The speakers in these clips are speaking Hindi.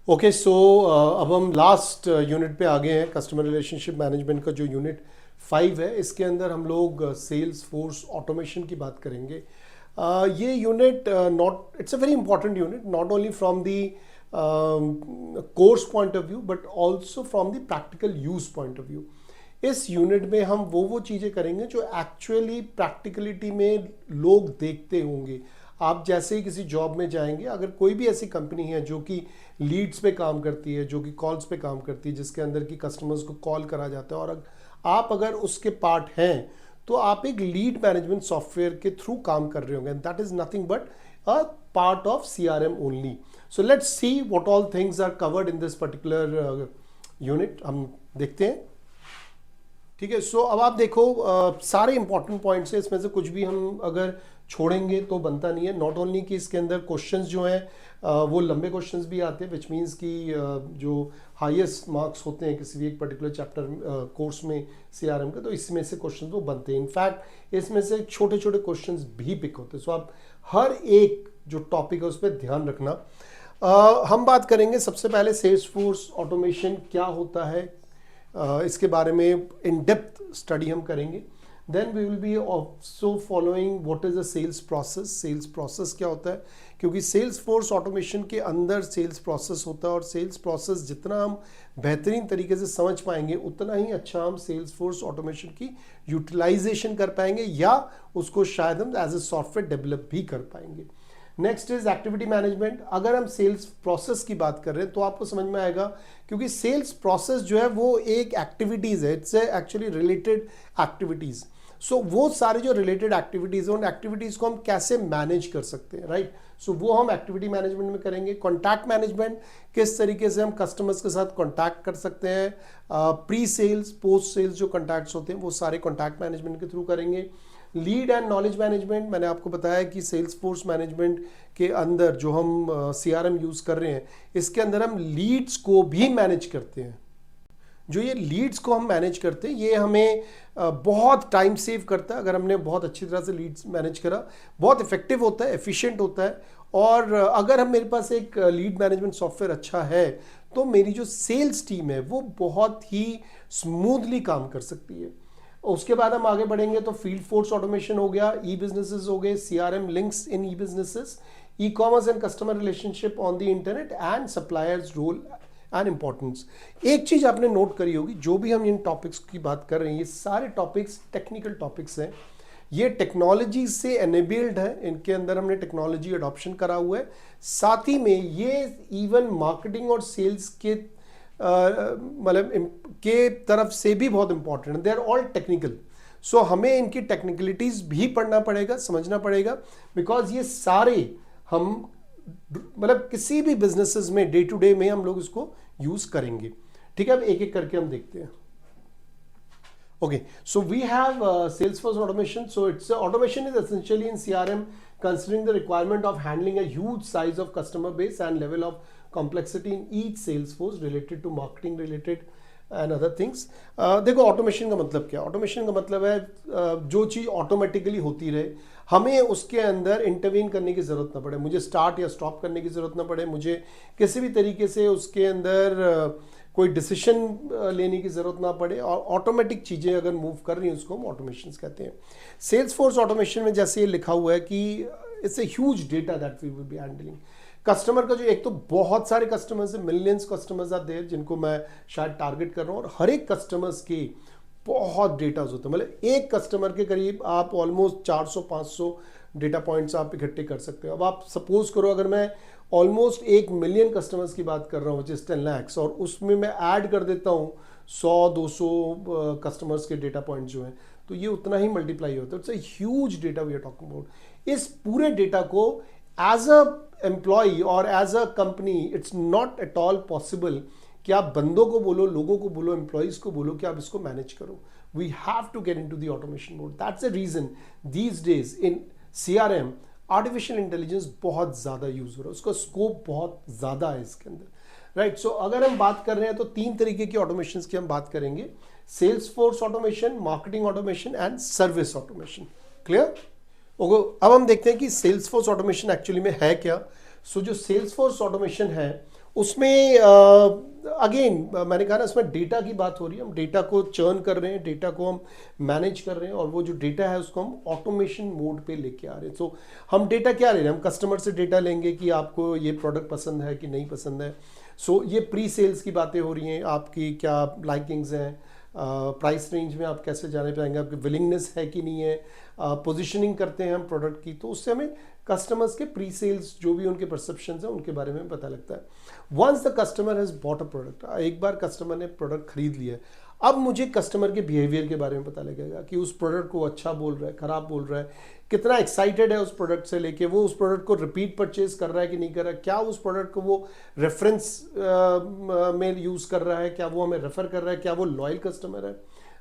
ओके सो अब हम लास्ट यूनिट पे आ गए हैं। कस्टमर रिलेशनशिप मैनेजमेंट का जो यूनिट 5 है, इसके अंदर हम लोग सेल्स फोर्स ऑटोमेशन की बात करेंगे। ये unit not it's a very important unit, not only from the course point of view but also from the practical use point of view. इस यूनिट में हम वो चीज़ें करेंगे जो एक्चुअली प्रैक्टिकलिटी में लोग देखते होंगे। आप जैसे ही किसी जॉब में जाएंगे, अगर कोई भी ऐसी कंपनी है जो कि लीड्स पे काम करती है, जो कि कॉल्स पे काम करती है, जिसके अंदर की कस्टमर्स को कॉल करा जाता है, और आप अगर उसके पार्ट हैं तो आप एक लीड मैनेजमेंट सॉफ्टवेयर के थ्रू काम कर रहे होंगे। That is nothing but a part of CRM only. So let's see what all things are covered in this particular unit. हम देखते हैं, ठीक है। सो अब आप देखो, सारे इंपॉर्टेंट पॉइंट्स हैं, इसमें से कुछ भी हम अगर छोड़ेंगे तो बनता नहीं है। नॉट ओनली कि इसके अंदर क्वेश्चंस जो हैं वो लंबे क्वेश्चंस भी आते हैं, विच मीन्स कि जो हाईएस्ट मार्क्स होते हैं किसी भी एक पर्टिकुलर चैप्टर कोर्स में CRM का, तो इसमें से क्वेश्चंस वो बनते हैं। इनफैक्ट इसमें से छोटे छोटे क्वेश्चंस भी पिक होते हैं। सो आप हर एक जो टॉपिक है उस पर ध्यान रखना। हम बात करेंगे सबसे पहले सेल्स फोर्स ऑटोमेशन क्या होता है, इसके बारे में इन डेप्थ स्टडी हम करेंगे। Then we will be also following what is a sales process. Sales process क्या होता है, क्योंकि सेल्स फोर्स ऑटोमेशन के अंदर सेल्स प्रोसेस होता है, और सेल्स प्रोसेस जितना हम बेहतरीन तरीके से समझ पाएंगे उतना ही अच्छा हम सेल्स फोर्स ऑटोमेशन की यूटिलाइजेशन कर पाएंगे, या उसको शायद हम एज ए सॉफ्टवेयर डेवलप भी कर पाएंगे। Next is activity management. अगर हम सेल्स प्रोसेस की बात कर रहे हैं तो आपको समझ में आएगा, क्योंकि सेल्स प्रोसेस जो है वो एक एक्टिविटीज है, इट्स एक्चुअली रिलेटेड एक्टिविटीज। सो वो सारे जो रिलेटेड एक्टिविटीज हैं, उन एक्टिविटीज को हम कैसे मैनेज कर सकते हैं, राइट। सो वो हम एक्टिविटी मैनेजमेंट में करेंगे। कॉन्टैक्ट मैनेजमेंट, किस तरीके से हम कस्टमर्स के साथ कॉन्टैक्ट कर सकते हैं। प्री सेल्स, पोस्ट सेल्स जो कॉन्टैक्ट्स होते हैं वो सारे कॉन्टैक्ट मैनेजमेंट के थ्रू करेंगे। लीड एंड नॉलेज मैनेजमेंट, मैंने आपको बताया कि सेल्स फोर्स मैनेजमेंट के अंदर जो हम CRM यूज कर रहे हैं, इसके अंदर हम लीड्स को भी मैनेज करते हैं। जो ये लीड्स को हम मैनेज करते हैं, ये हमें बहुत टाइम सेव करता है। अगर हमने बहुत अच्छी तरह से लीड्स मैनेज करा, बहुत इफेक्टिव होता है, एफिशिएंट होता है। और अगर हम मेरे पास एक लीड मैनेजमेंट सॉफ्टवेयर अच्छा है, तो मेरी जो सेल्स टीम है वो बहुत ही स्मूथली काम कर सकती है। उसके बाद हम आगे बढ़ेंगे तो फील्ड फोर्स ऑटोमेशन हो गया, ई बिजनेसेस हो गए, CRM links in e businesses, e commerce and customer relationship on the internet, and suppliers role and importance. एक चीज आपने नोट करी होगी, जो भी हम इन टॉपिक्स की बात कर रहे हैं, ये सारे टॉपिक्स टेक्निकल टॉपिक्स हैं। ये टेक्नोलॉजी से एनेबल्ड है, इनके अंदर हमने टेक्नोलॉजी अडॉप्शन करा हुआ है। साथ ही में ये इवन मार्केटिंग और सेल्स के मतलब के तरफ से भी बहुत इंपॉर्टेंट है। They are all technical. So हमें इनकी टेक्निकलिटीज भी पढ़ना पड़ेगा, समझना पड़ेगा, बिकॉज ये सारे हम मतलब किसी भी बिजनेसेस में डे टू डे में हम लोग इसको यूज करेंगे। ठीक है, अब एक एक करके हम देखते हैं। Okay, so we have Salesforce automation. So it's automation is essentially in CRM, considering the requirement of handling a huge size of customer base and level of complexity in each Salesforce related to marketing related and other things. देखो automation का मतलब क्या है? Automation का मतलब है जो चीज़ ऑटोमेटिकली होती रहे, हमें उसके अंदर इंटरवीन करने की ज़रूरत ना पड़े, मुझे स्टार्ट या स्टॉप करने की ज़रूरत ना पड़े, मुझे किसी भी तरीके से उसके अंदर कोई डिसीजन लेने की ज़रूरत ना पड़े, और ऑटोमेटिक चीज़ें अगर मूव कर रही हैं उसको हम ऑटोमेशन कहते हैं। सेल्स फोर्स ऑटोमेशन में जैसे ये लिखा हुआ है कि it's a huge data that we will be handling. Customer का जो एक तो बहुत सारे कस्टमर्स हैं, मिलियंस कस्टमर्स आर देयर, जिनको मैं शायद टारगेट कर रहा हूँ, और हर एक कस्टमर्स के बहुत डेटाज होते हैं। मतलब एक कस्टमर के करीब आप ऑलमोस्ट 400-500 डेटा पॉइंट्स आप इकट्ठे कर सकते हो। अब आप सपोज करो, अगर मैं ऑलमोस्ट 1 मिलियन कस्टमर्स की बात कर रहा हूँ, जिस 10 lakhs, और उसमें मैं ऐड कर देता हूँ 100-200 कस्टमर्स के डेटा पॉइंट जो हैं, तो ये उतना ही मल्टीप्लाई होता है। It's a huge data we are talking about. इस पूरे डेटा को एज अ एम्प्लॉय और as a company it's not at all possible कि आप बंदों को बोलो, लोगों को बोलो, एम्प्लॉयज को बोलो कि आप इसको मैनेज करो। We have to get into the automation mode. That's the reason these days in CRM artificial intelligence बहुत ज़्यादा यूज हो रहा है, उसका स्कोप बहुत ज़्यादा है इसके अंदर, राइट। सो अगर हम बात कर रहे हैं तो 3 तरीके की ऑटोमेशन की हम बात करेंगे: sales force automation, marketing automation and service automation. Clear? Okay, अब हम देखते हैं कि सेल्स फोर्स ऑटोमेशन एक्चुअली में है क्या। सो जो सेल्स फोर्स ऑटोमेशन है उसमें अगेन मैंने कहा ना, इसमें डेटा की बात हो रही है, हम डेटा को चर्न कर रहे हैं, डेटा को हम मैनेज कर रहे हैं, और वो जो डेटा है उसको हम ऑटोमेशन मोड पे लेके आ रहे हैं। सो हम डेटा क्या ले रहे हैं, हम कस्टमर से डेटा लेंगे कि आपको ये प्रोडक्ट पसंद है कि नहीं पसंद है। सो ये प्री सेल्स की बातें हो रही हैं, आपकी क्या लाइकिंग्स हैं, प्राइस रेंज में आप कैसे जाने पाएंगे, आपकी विलिंगनेस है कि नहीं है, पोजिशनिंग करते हैं हम प्रोडक्ट की, तो उससे हमें कस्टमर्स के प्री सेल्स जो भी उनके परसेप्शंस हैं उनके बारे में पता लगता है। Once the customer has bought a product, एक बार कस्टमर ने प्रोडक्ट खरीद लिया है, अब मुझे कस्टमर के बिहेवियर के बारे में पता लगेगा कि उस प्रोडक्ट को अच्छा बोल रहा है, खराब बोल रहा है, कितना एक्साइटेड है उस प्रोडक्ट से लेके, वो उस प्रोडक्ट को रिपीट परचेज कर रहा है कि नहीं कर रहा है, क्या उस प्रोडक्ट को वो रेफरेंस में यूज कर रहा है, क्या वो हमें रेफर कर रहा है, क्या वो लॉयल कस्टमर है,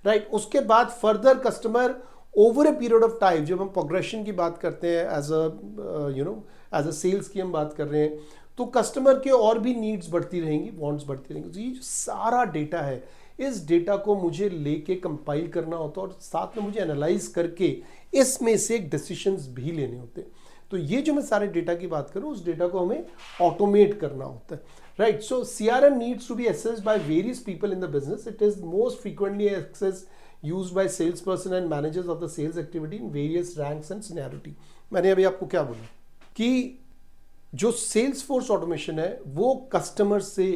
राइट। उसके बाद further customer over a period of time, जब हम प्रोग्रेशन की बात करते हैं, as a as a sales की हम बात कर रहे हैं, तो कस्टमर के और भी नीड्स बढ़ती रहेंगी, वांट्स बढ़ती रहेंगी। तो ये जो सारा डेटा है, इस डेटा को मुझे लेके कंपाइल करना होता है, और साथ में मुझे एनालाइज करके इसमें से डिसीजंस भी लेने होते हैं। तो ये जो मैं सारे डेटा की बात करूं, उस डेटा को हमें ऑटोमेट करना होता है, right. So CRM needs to be accessed by various people in the business. It is most frequently access used by salesperson and managers of the sales activity in various ranks and seniority। मैंने अभी आपको क्या बोला कि जो सेल्स फोर्स ऑटोमेशन है वो कस्टमर से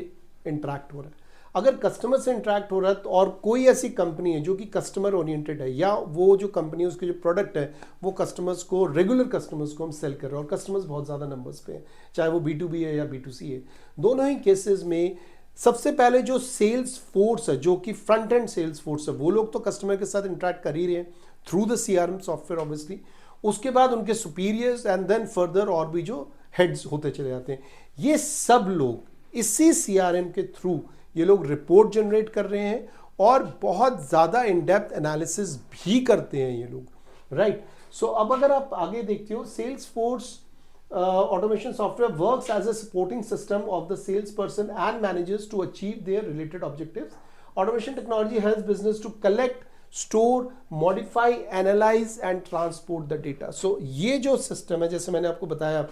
इंटरैक्ट हो रहा है। अगर कस्टमर से इंटरैक्ट हो रहा है, तो और कोई ऐसी कंपनी है जो कि कस्टमर ओरिएंटेड है, या वो जो कंपनी है उसके जो प्रोडक्ट है वो कस्टमर्स को, रेगुलर कस्टमर्स को हम सेल कर रहे हैं, और कस्टमर्स बहुत ज़्यादा नंबर्स पे हैं, चाहे वो B2B है या B2C है, दोनों ही केसेस में सबसे पहले जो सेल्स फोर्स है, जो कि फ्रंट एंड सेल्स फोर्स है, वो लोग तो कस्टमर के साथ इंटरैक्ट कर ही रहे हैं through the CRM software obviously. उसके बाद उनके सुपीरियर्स, एंड देन फर्दर और भी जो हेड्स होते चले जाते हैं, ये सब लोग इसी CRM के थ्रू ये लोग रिपोर्ट जनरेट कर रहे हैं, और बहुत ज़्यादा इन डेप्थ एनालिसिस भी करते हैं ये लोग, राइट। सो अब अगर आप आगे देखते हो, sales force automation software works as a supporting system of the salesperson and managers to achieve their related objectives. Automation technology helps business to collect, store, modify, analyze and transport the data. So ये जो सिस्टम है, जैसे मैंने आपको बताया,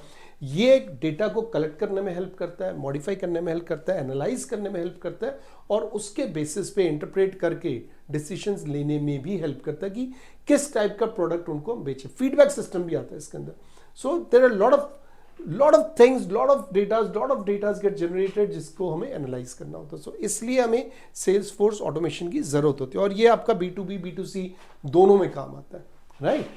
ये डेटा को कलेक्ट करने में हेल्प करता है, मॉडिफाई करने में हेल्प करता है, एनालाइज करने में हेल्प करता है, और उसके बेसिस पे इंटरप्रेट करके डिसीजंस लेने में भी हेल्प करता है कि किस टाइप का प्रोडक्ट उनको हम बेचें। फीडबैक सिस्टम भी आता है इसके अंदर। So there are lot of things, lot of data get generated जिसको हमें एनालाइज करना होता है। So इसलिए हमें सेल्स फोर्स ऑटोमेशन की जरूरत होती है, और ये आपका B2B B2C दोनों में काम आता है, right.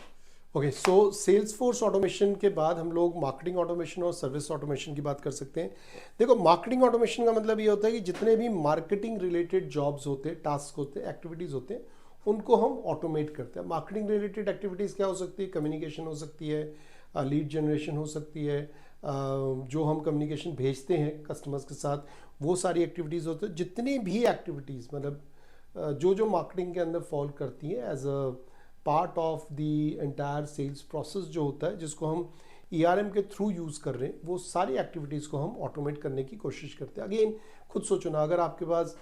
Okay, so sales force automation के बाद हम लोग मार्केटिंग ऑटोमेशन और सर्विस ऑटोमेशन की बात कर सकते हैं। देखो, मार्केटिंग ऑटोमेशन का मतलब ये होता है कि जितने भी मार्केटिंग रिलेटेड जॉब्स होते हैं, टास्क होते हैं, एक्टिविटीज होते हैं, उनको हम ऑटोमेट करते हैं। मार्केटिंग रिलेटेड एक्टिविटीज क्या हो सकती है? कम्युनिकेशन हो सकती है, लीड जनरेशन हो सकती है, जो हम कम्युनिकेशन भेजते हैं कस्टमर्स के साथ, वो सारी एक्टिविटीज़ होती है। जितनी भी एक्टिविटीज़, मतलब जो जो मार्केटिंग के अंदर फॉल करती हैं as a part of the entire sales process जो होता है, जिसको हम ERM के थ्रू यूज़ कर रहे हैं, वो सारी एक्टिविटीज़ को हम ऑटोमेट करने की कोशिश करते हैं। अगेन खुद सोचो ना, अगर आपके पास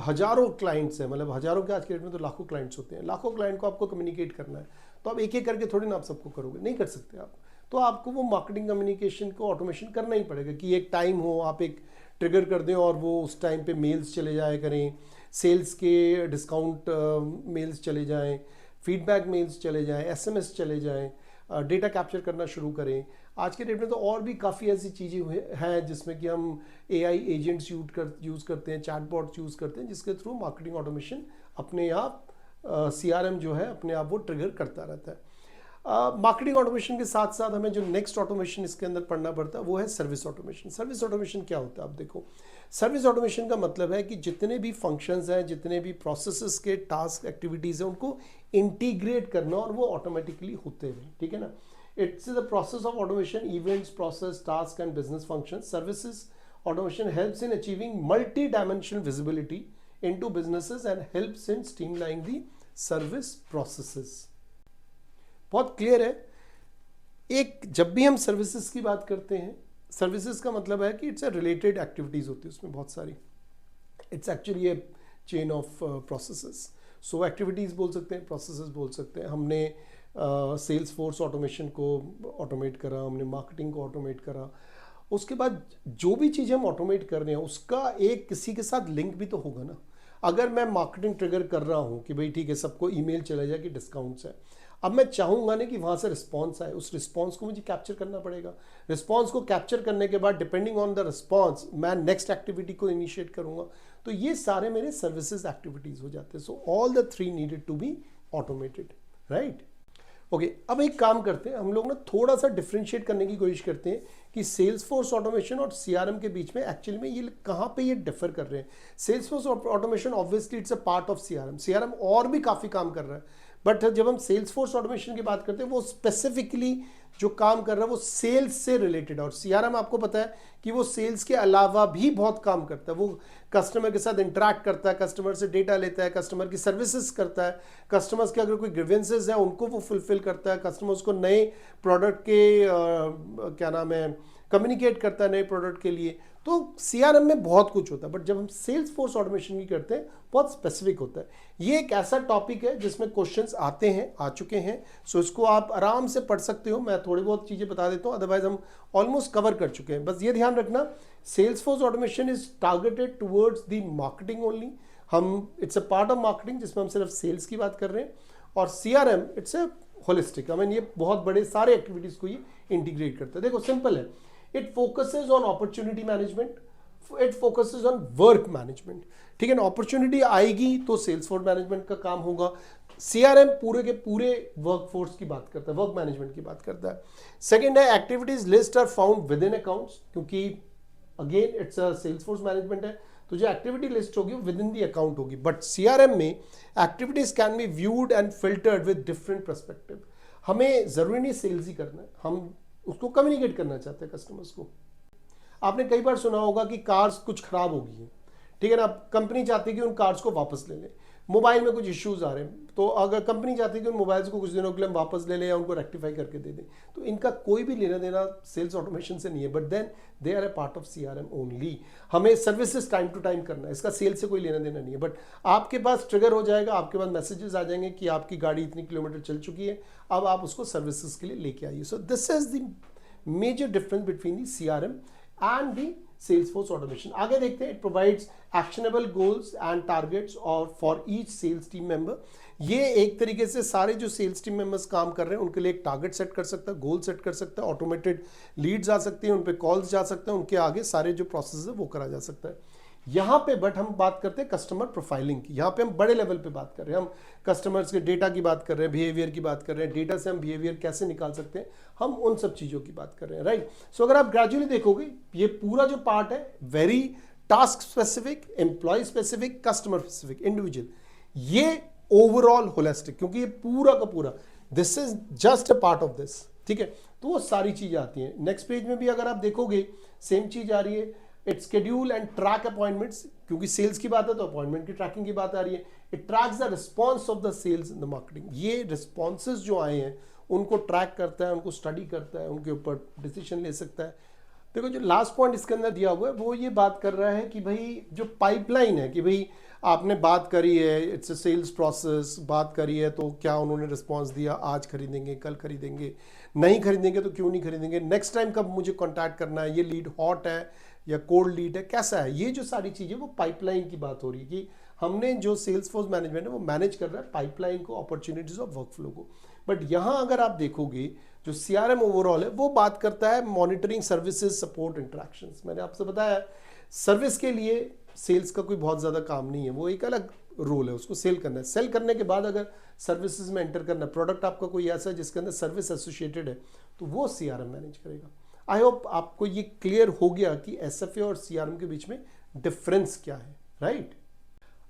हज़ारों क्लाइंट्स हैं, मतलब हज़ारों के आज के डेट में तो लाखों क्लाइंट्स होते हैं, लाखों क्लाइंट को आपको कम्युनिकेट करना है, तो आप एक एक करके थोड़ी ना आप सबको करोगे, नहीं कर सकते आप। तो आपको वो मार्केटिंग कम्युनिकेशन को ऑटोमेशन करना ही पड़ेगा कि एक टाइम हो, आप एक ट्रिगर कर दें और वो उस टाइम पे मेल्स चले जाए करें, सेल्स के डिस्काउंट मेल्स चले जाएं, फीडबैक मेल्स चले जाएं, SMS चले जाएं, डेटा कैप्चर करना शुरू करें। आज के डेट में तो और भी काफ़ी ऐसी चीज़ें हैं जिसमें कि हम AI एजेंट्स यूज़ करते हैं, चैटबॉट्स यूज़ करते हैं, जिसके थ्रू मार्केटिंग ऑटोमेशन अपने आप CRM जो है अपने आप वो ट्रिगर करता रहता है। मार्केटिंग ऑटोमेशन के साथ साथ हमें जो नेक्स्ट ऑटोमेशन इसके अंदर पढ़ना पड़ता है वो है सर्विस ऑटोमेशन। सर्विस ऑटोमेशन क्या होता है? आप देखो, सर्विस ऑटोमेशन का मतलब है कि जितने भी फंक्शंस हैं, जितने भी प्रोसेसेस के टास्क एक्टिविटीज़ हैं, उनको इंटीग्रेट करना और वो ऑटोमेटिकली होते रहें, ठीक है ना। It's the process of automation, events, process, task and business function. Services automation helps in achieving multi dimensional visibility into businesses and helps in streamlining the service processes. बहुत क्लियर है। एक जब भी हम सर्विसेज की बात करते हैं, सर्विसेज का मतलब है कि इट्स अ रिलेटेड एक्टिविटीज़ होती है उसमें बहुत सारी, it's actually A chain of processes. So activities बोल सकते हैं, प्रोसेसेस बोल सकते हैं। हमने सेल्स फोर्स ऑटोमेशन को ऑटोमेट करा, हमने मार्केटिंग को ऑटोमेट करा, उसके बाद जो भी चीज़ हम ऑटोमेट कर रहे हैं उसका एक किसी के साथ लिंक भी तो होगा ना। अगर मैं मार्केटिंग ट्रिगर कर रहा हूँ कि भाई ठीक है सबको ईमेल चला जाए कि डिस्काउंट्स है, अब मैं चाहूँगा ना कि वहाँ से रिस्पॉन्स आए, उस रिस्पॉन्स को मुझे कैप्चर करना पड़ेगा। रिस्पॉन्स को कैप्चर करने के बाद डिपेंडिंग ऑन द रिस्पॉन्स मैं नेक्स्ट एक्टिविटी को इनिशिएट करूँगा। तो ये सारे मेरे सर्विसेज एक्टिविटीज़ हो जाते हैं। So all the three needed to be automated, right. Okay, अब एक काम करते हैं हम लोग ना, थोड़ा सा डिफ्रेंशिएट करने की कोशिश करते हैं कि सेल्स फोर्स ऑटोमेशन और सीआरएम के बीच में एक्चुअली में ये कहाँ पे ये डिफर कर रहे हैं। Sales force automation obviously it's a part of CRM, CRM और भी काफ़ी काम कर रहा है, बट जब हम सेल्स फोर्स ऑटोमेशन की बात करते हैं वो स्पेसिफिकली जो काम कर रहा है वो सेल्स से रिलेटेड है। और सीआरएम आपको पता है कि वो सेल्स के अलावा भी बहुत काम करता है। वो कस्टमर के साथ इंटरेक्ट करता है, कस्टमर से डेटा लेता है, कस्टमर की सर्विसेज करता है, कस्टमर्स के अगर कोई ग्रीवेंसेस है उनको वो फुलफिल करता है, कस्टमर्स को नए प्रोडक्ट के क्या नाम है कम्युनिकेट करता है नए प्रोडक्ट के लिए। तो सीआरएम में बहुत कुछ होता है, बट जब हम सेल्स फोर्स ऑटोमेशन की करते हैं बहुत स्पेसिफिक होता है। ये एक ऐसा टॉपिक है जिसमें क्वेश्चंस आते हैं, आ चुके हैं, सो इसको आप आराम से पढ़ सकते हो। मैं थोड़ी बहुत चीज़ें बता देता हूँ, अदरवाइज हम ऑलमोस्ट कवर कर चुके हैं। बस ये ध्यान रखना, sales force automation is targeted towards the marketing only. हम it's a part of marketing जिसमें हम सिर्फ सेल्स की बात कर रहे हैं। और CRM it's a holistic, I mean ये बहुत बड़े सारे एक्टिविटीज को ये इंटीग्रेट करता है। देखो सिंपल है, it focuses on opportunity management, it focuses on work management. ठीक है ना, अपॉर्चुनिटी आएगी तो सेल्स फोर्स मैनेजमेंट का काम होगा। सीआरएम पूरे के पूरे वर्कफोर्स की बात करता है, वर्क मैनेजमेंट की बात करता है। सेकंड है activities list are found within accounts, क्योंकि again it's a sales force management है तो जो एक्टिविटी लिस्ट होगी विद इन दी अकाउंट होगी। बट सीआरएम में activities can be viewed and filtered with different perspective. हमें जरूरी नहीं सेल्स ही करना है, हम उसको कम्युनिकेट करना चाहते हैं कस्टमर्स को। आपने कई बार सुना होगा कि कार्स कुछ खराब हो गई हैं, ठीक है ना, कंपनी चाहती है कि उन कार्स को वापस ले लें। मोबाइल में कुछ इश्यूज आ रहे हैं तो अगर कंपनी चाहती है कि उन मोबाइल्स को कुछ दिनों के लिए हम वापस ले लें या उनको रेक्टिफाई करके दे दें, तो इनका कोई भी लेना देना सेल्स ऑटोमेशन से नहीं है, but then they are a part of CRM only. हमें सर्विसेज टाइम टू टाइम करना है, इसका सेल्स से कोई लेना देना नहीं है। बट आपके पास ट्रिगर हो जाएगा, आपके पास मैसेजेस आ जाएंगे कि आपकी गाड़ी इतनी किलोमीटर चल चुकी है, अब आप उसको सर्विसेज के लिए लेके आइए। So this is the major difference between the CRM and the Salesforce automation। आगे देखते हैं, it provides actionable goals and targets और for each sales team member। ये एक तरीके से सारे जो सेल्स टीम मेंबर्स काम कर रहे हैं उनके लिए एक टारगेट सेट कर सकता है, गोल सेट कर सकता है, ऑटोमेटेड लीड्स आ सकती हैं, उन पे कॉल्स जा सकते हैं, उनके आगे सारे जो प्रोसेस है वो करा जा सकता है। यहाँ पे बट हम बात करते हैं कस्टमर प्रोफाइलिंग की, यहाँ पे हम बड़े लेवल पे बात कर रहे हैं, हम कस्टमर्स के डेटा की बात कर रहे हैं, बिहेवियर की बात कर रहे हैं, डेटा से हम बिहेवियर कैसे निकाल सकते हैं, हम उन सब चीज़ों की बात कर रहे हैं, राइट। सो अगर आप ग्रेजुअली देखोगे ये पूरा जो पार्ट है very task specific, employee specific, customer specific, individual, ये ओवरऑल होलिस्टिक, क्योंकि ये पूरा का पूरा this is just a part of this, ठीक है। तो वो सारी चीज़ें आती हैं। नेक्स्ट पेज में भी अगर आप देखोगे सेम चीज़ आ रही है, it schedule and track appointments, क्योंकि सेल्स की बात है तो अपॉइंटमेंट की ट्रैकिंग की बात आ रही है। It tracks the response of the sales in the marketing, ये रिस्पॉन्सेज जो आए हैं उनको ट्रैक करता है, उनको स्टडी करता है, उनके ऊपर डिसीजन ले सकता है। देखो जो लास्ट पॉइंट इसके अंदर दिया हुआ है वो ये बात कर रहा है कि भाई जो पाइपलाइन है, कि भाई आपने बात करी है, इट्स अ सेल्स प्रोसेस, बात करी है तो क्या उन्होंने रिस्पॉन्स दिया, आज खरीदेंगे, कल खरीदेंगे, नहीं खरीदेंगे तो क्यों नहीं खरीदेंगे, नेक्स्ट टाइम कब मुझे कॉन्टैक्ट करना है, ये लीड हॉट है या कोल्ड लीड है, कैसा है, ये जो सारी चीज़ें वो पाइपलाइन की बात हो रही है कि हमने जो सेल्स फोर्स मैनेजमेंट है वो मैनेज कर रहा है पाइपलाइन को, अपॉर्चुनिटीज ऑफ वर्कफ्लो को। बट यहाँ अगर आप देखोगे जो सीआरएम ओवरऑल है वो बात करता है मॉनिटरिंग सर्विसेज, सपोर्ट, इंटरेक्शंस। मैंने आपसे बताया सर्विस के लिए सेल्स का कोई बहुत ज़्यादा काम नहीं है, वो एक अलग रोल है, उसको सेल करना है। सेल करने के बाद अगर सर्विसेज में एंटर करना, प्रोडक्ट आपका कोई ऐसा है जिसके अंदर सर्विस एसोसिएटेड है तो वो सीआरएम मैनेज करेगा। आई होप आपको ये क्लियर हो गया कि एसएफए और सीआरएम के बीच में डिफरेंस क्या है, राइट।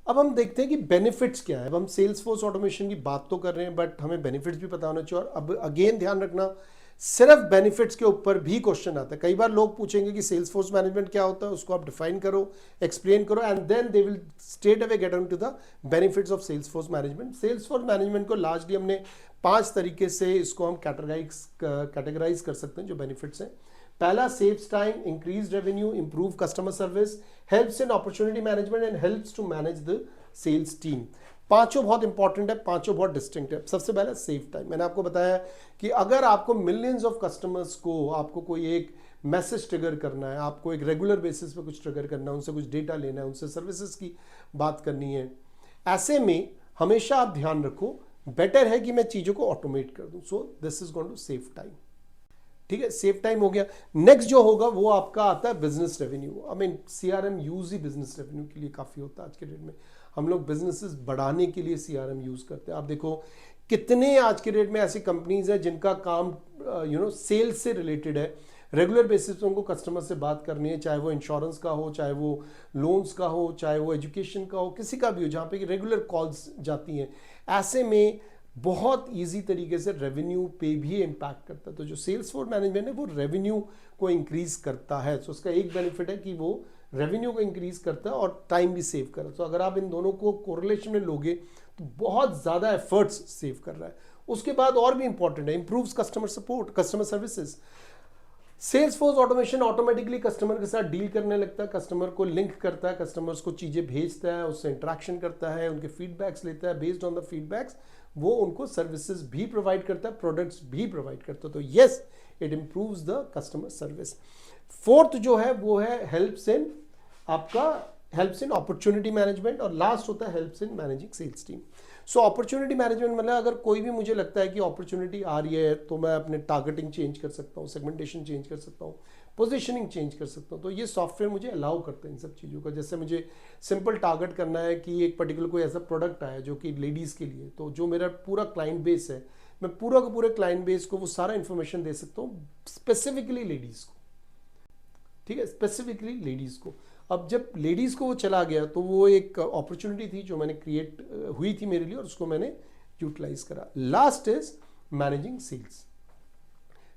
अब हम देखते हैं कि बेनिफिट्स क्या है। अब हम सेल्स फोर्स ऑटोमेशन की बात तो कर रहे हैं बट हमें बेनिफिट्स भी पता होना चाहिए। और अब अगेन ध्यान रखना, सिर्फ बेनिफिट्स के ऊपर भी क्वेश्चन आता है। कई बार लोग पूछेंगे कि सेल्स फोर्स मैनेजमेंट क्या होता है, उसको आप डिफाइन करो, एक्सप्लेन करो, and then they will straight away get on to the benefits of sales force management. Sales force management को लार्जली हमने 5 तरीके से इसको हम कैटेगराइज कर सकते हैं जो बेनिफिट्स हैं। पहला, saves time, increase revenue, improve customer service, helps in opportunity management and helps to manage the sales team. पांचों बहुत इंपॉर्टेंट है, पांचों बहुत डिस्टिंक्ट है। सबसे पहला सेव टाइम। मैंने आपको बताया कि अगर आपको मिलियंस ऑफ कस्टमर्स को आपको कोई एक मैसेज ट्रिगर करना है, आपको एक रेगुलर बेसिस पे कुछ ट्रिगर करना है, उनसे कुछ डेटा लेना है, उनसे सर्विसेज की बात करनी है, ऐसे में हमेशा आप ध्यान रखो बेटर है कि मैं चीज़ों को ऑटोमेट कर दूं। So this is going to save time. ठीक है, सेव टाइम हो गया। नेक्स्ट जो होगा वो आपका आता है business revenue. I mean CRM use he business revenue के लिए काफ़ी होता है आज के डेट में। हम लोग बिजनेसेस बढ़ाने के लिए सीआरएम यूज करते हैं। आप देखो कितने आज के डेट में ऐसी कंपनीज है जिनका काम सेल्स से रिलेटेड है। रेगुलर बेसिस पे उनको कस्टमर से बात करनी है, चाहे वो इंश्योरेंस का हो, चाहे वो लोन्स का हो, चाहे वो एजुकेशन का हो, किसी का भी हो, जहाँ पे रेगुलर कॉल्स जाती हैं। ऐसे में बहुत इजी तरीके से रेवेन्यू पे भी इम्पैक्ट करता है। तो जो सेल्स फोर्स मैनेजमेंट है वो रेवेन्यू को इंक्रीज करता है। तो उसका एक बेनिफिट है कि वो रेवेन्यू को इंक्रीज करता है और टाइम भी सेव करता है। तो अगर आप इन दोनों को कोरिलेशन में लोगे तो बहुत ज़्यादा एफर्ट्स सेव कर रहा है। उसके बाद और भी इंपॉर्टेंट है, improves customer support, customer services. Sales force automation automatically customer के साथ डील करने लगता है, कस्टमर को लिंक करता है, कस्टमर्स को चीज़ें भेजता है, उससे इंटरेक्शन करता है, उनके फीडबैक्स लेता है। बेस्ड ऑन द फीडबैक्स वो उनको सर्विसेज भी प्रोवाइड करता है, प्रोडक्ट्स भी प्रोवाइड करता है। तो yes, it improves the customer service. Fourth जो है वो है हेल्प्स इन अपॉर्चुनिटी मैनेजमेंट, और लास्ट होता है helps in managing sales team. So opportunity management मतलब अगर कोई भी मुझे लगता है कि अपॉर्चुनिटी आ रही है तो मैं अपने टारगेटिंग चेंज कर सकता हूँ, सेगमेंटेशन चेंज कर सकता हूँ, पोजीशनिंग चेंज कर सकता हूँ। तो ये सॉफ्टवेयर मुझे अलाउ करते हैं इन सब चीज़ों का। जैसे मुझे सिंपल टारगेट करना है कि एक पर्टिकुलर कोई ऐसा प्रोडक्ट आया जो कि लेडीज़ के लिए, तो जो मेरा पूरा क्लाइंट बेस है, मैं पूरा का पूरे क्लाइंट बेस को वो सारा इन्फॉर्मेशन दे सकता हूँ स्पेसिफिकली लेडीज़ को। ठीक है, स्पेसिफिकली लेडीज़ को। अब जब लेडीज़ को वो चला गया तो वो एक अपॉर्चुनिटी थी जो मैंने क्रिएट हुई थी मेरे लिए, और उसको मैंने यूटिलाइज करा। Last is managing sales.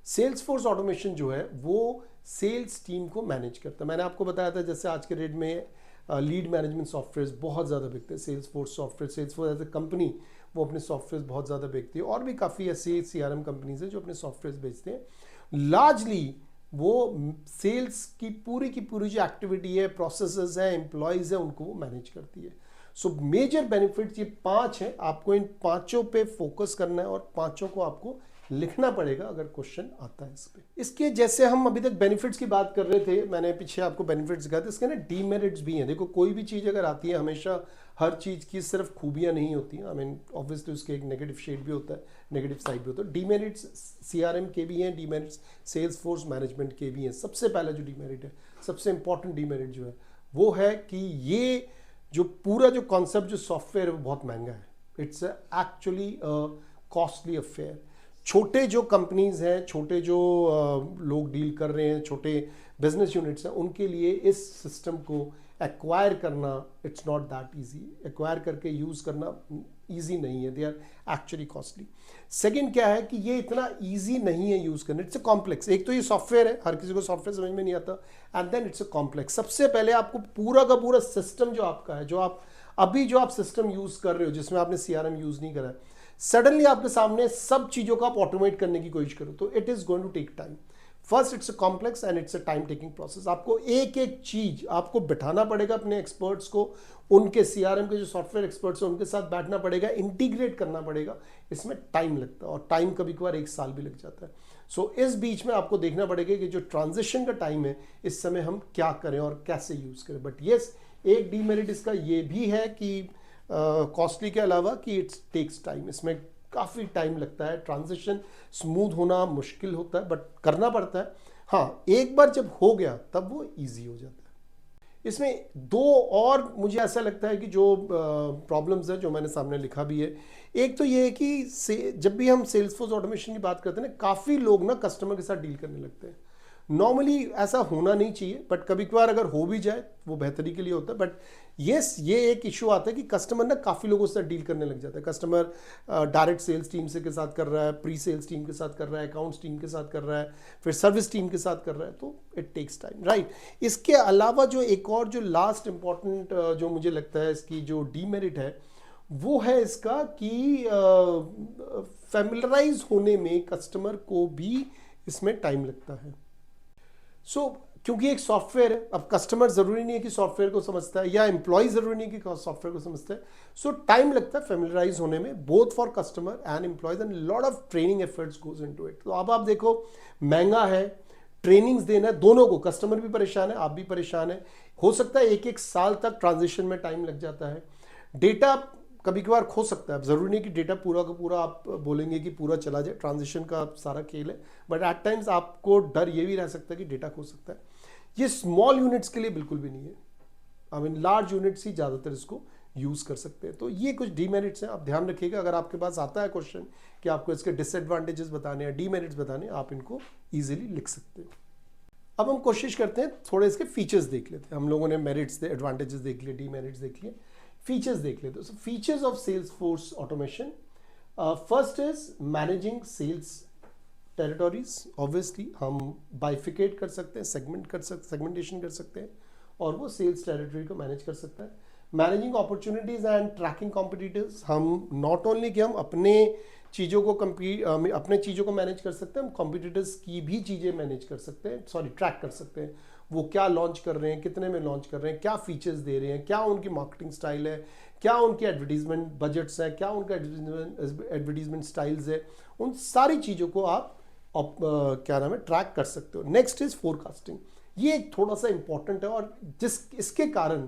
Sales force automation जो है वो सेल्स टीम को मैनेज करता है। मैंने आपको बताया था जैसे आज के डेट में लीड मैनेजमेंट सॉफ्टवेयर बहुत ज़्यादा बिकते हैं। Sales force software, sales force as a company वो अपने सॉफ्टवेयर बहुत ज़्यादा बेचती है, और भी काफ़ी ऐसी सीआरएम कंपनीज है जो अपने सॉफ्टवेयर बेचते हैं। लार्जली वो सेल्स की पूरी जो एक्टिविटी है, प्रोसेसेस है, एम्प्लॉयज़ है, उनको वो मैनेज करती है। सो मेजर बेनिफिट्स ये 5 हैं। आपको इन 5 पे फोकस करना है और 5 को आपको लिखना पड़ेगा अगर क्वेश्चन आता है इस पे। इसके जैसे हम अभी तक बेनिफिट्स की बात कर रहे थे, मैंने पीछे आपको बेनिफिट्स दिखाए थे, इसके ना डीमेरिट्स भी हैं। देखो कोई भी चीज़ अगर आती है, हमेशा हर चीज़ की सिर्फ खूबियां नहीं होती हैं। आई मीन ऑब्वियसली उसके एक नेगेटिव शेड भी होता है, नेगेटिव साइड भी होता है। डीमेरिट्स सीआरएम के भी हैं, डीमेरिट्स सेल्स फोर्स मैनेजमेंट के भी हैं। सबसे पहला जो डीमेरिट है, सबसे इंपॉर्टेंट डीमेरिट जो है वो है कि ये जो पूरा जो कॉन्सेप्ट जो सॉफ्टवेयर है वो बहुत महंगा है। It's actually costly affair. छोटे जो कंपनीज हैं, छोटे जो लोग डील कर रहे हैं, छोटे बिजनेस यूनिट्स हैं, उनके लिए इस सिस्टम को एक्वायर करना it's not that easy. Acquire करके यूज़ करना इजी नहीं है, they are actually costly. Second क्या है कि ये इतना इजी नहीं है यूज़ करना, इट्स अ कॉम्प्लेक्स। एक तो ये सॉफ्टवेयर है, हर किसी को सॉफ्टवेयर समझ में नहीं आता, and then it's a complex. सबसे पहले आपको पूरा का पूरा सिस्टम जो आपका है, जो आप सिस्टम यूज़ कर रहे हो जिसमें आपने सीआरएम यूज़ नहीं करा है, सडनली आपके सामने सब चीज़ों को आप ऑटोमेट करने की कोशिश करो तो it is going to take time. First it's a complex and it's a time taking process. आपको एक एक चीज आपको बिठाना पड़ेगा, अपने एक्सपर्ट्स को, उनके सीआरएम के जो सॉफ्टवेयर एक्सपर्ट्स हैं उनके साथ बैठना पड़ेगा, इंटीग्रेट करना पड़ेगा। इसमें टाइम लगता है, और टाइम कभी कभार 1 साल भी लग जाता है। सो इस बीच में आपको देखना पड़ेगा कि जो ट्रांजिशन का टाइम है इस समय हम क्या करें और कैसे यूज करें। बट येस, एक डीमेरिट इसका ये भी है कि कॉस्टली के अलावा कि इट्स टेक्स टाइम। इसमें काफ़ी टाइम लगता है, ट्रांजिशन स्मूथ होना मुश्किल होता है, बट करना पड़ता है। हाँ, एक बार जब हो गया तब वो इजी हो जाता है। इसमें 2 और मुझे ऐसा लगता है कि जो प्रॉब्लम्स है जो मैंने सामने लिखा भी है। एक तो ये है कि जब भी हम सेल्स फोर्स ऑटोमेशन की बात करते हैं ना, काफ़ी लोग ना कस्टमर के साथ डील करने लगते हैं। नॉर्मली ऐसा होना नहीं चाहिए, बट कभी कभार अगर हो भी जाए वो बेहतरी के लिए होता है। बट येस, ये एक इशू आता है कि कस्टमर ना काफ़ी लोगों से डील करने लग जाता है। कस्टमर डायरेक्ट सेल्स टीम से के साथ कर रहा है, प्री सेल्स टीम के साथ कर रहा है, अकाउंट्स टीम के साथ कर रहा है, फिर सर्विस टीम के साथ कर रहा है, तो इट टेक्स टाइम, राइट। इसके अलावा जो एक और जो लास्ट इंपॉर्टेंट जो मुझे लगता है इसकी जो डीमेरिट है वो है इसका कि फैमिलराइज होने में कस्टमर को भी इसमें टाइम लगता है। क्योंकि एक सॉफ्टवेयर है, अब कस्टमर जरूरी नहीं है कि सॉफ्टवेयर को समझता है, या एम्प्लॉय जरूरी नहीं है कि सॉफ्टवेयर को समझता है। सो टाइम लगता है फैमिलराइज होने में, both for customer and employees, and lot of training efforts goes into it. तो अब आप देखो, महंगा है, ट्रेनिंग्स देना है दोनों को, कस्टमर भी परेशान है, आप भी परेशान है। हो सकता है एक एक साल तक ट्रांजिशन में टाइम लग जाता है। डेटा कभी कभार खो सकता है, जरूरी नहीं कि डेटा पूरा का पूरा आप बोलेंगे कि पूरा चला जाए, ट्रांजिशन का सारा खेल है, बट एट टाइम्स आपको डर ये भी रह सकता है कि डेटा खो सकता है। ये स्मॉल यूनिट्स के लिए बिल्कुल भी नहीं है, आई मीन लार्ज यूनिट्स ही ज़्यादातर इसको यूज़ कर सकते हैं। तो ये कुछ डीमेरिट्स हैं, आप ध्यान रखिएगा। अगर आपके पास आता है क्वेश्चन कि आपको इसके डिसएडवांटेजेस बताने हैं, डीमेरिट्स बताने, आप इनको ईजिली लिख सकते हैं। अब हम कोशिश करते हैं थोड़े इसके फीचर्स देख लेते हैं। हम लोगों ने मेरिट्स एडवांटेजेस देख लिए, डीमेरिट्स देख लिए, फीचर्स देख लेते हैं। Features of salesforce automation, first is managing sales territories. Obviously हम बाइफिकेट कर सकते हैं, सेगमेंटेशन कर सकते हैं और वो सेल्स टेरिटरी को मैनेज कर सकता है। Managing opportunities and tracking competitors, हम नॉट ओनली कि हम अपने चीज़ों को अपने चीज़ों को मैनेज कर सकते हैं, हम कॉम्पिटिटर्स की भी चीज़ें मैनेज कर सकते हैं, ट्रैक कर सकते हैं। वो क्या लॉन्च कर रहे हैं, कितने में लॉन्च कर रहे हैं, क्या फीचर्स दे रहे हैं, क्या उनकी मार्केटिंग स्टाइल है, क्या उनके एडवर्टीजमेंट बजट्स हैं, क्या उनका एडवर्टीजमेंट स्टाइल्स है, उन सारी चीज़ों को आप क्या नाम है ट्रैक कर सकते हो। नेक्स्ट इज फोरकास्टिंग, ये थोड़ा सा इंपॉर्टेंट है और इसके कारण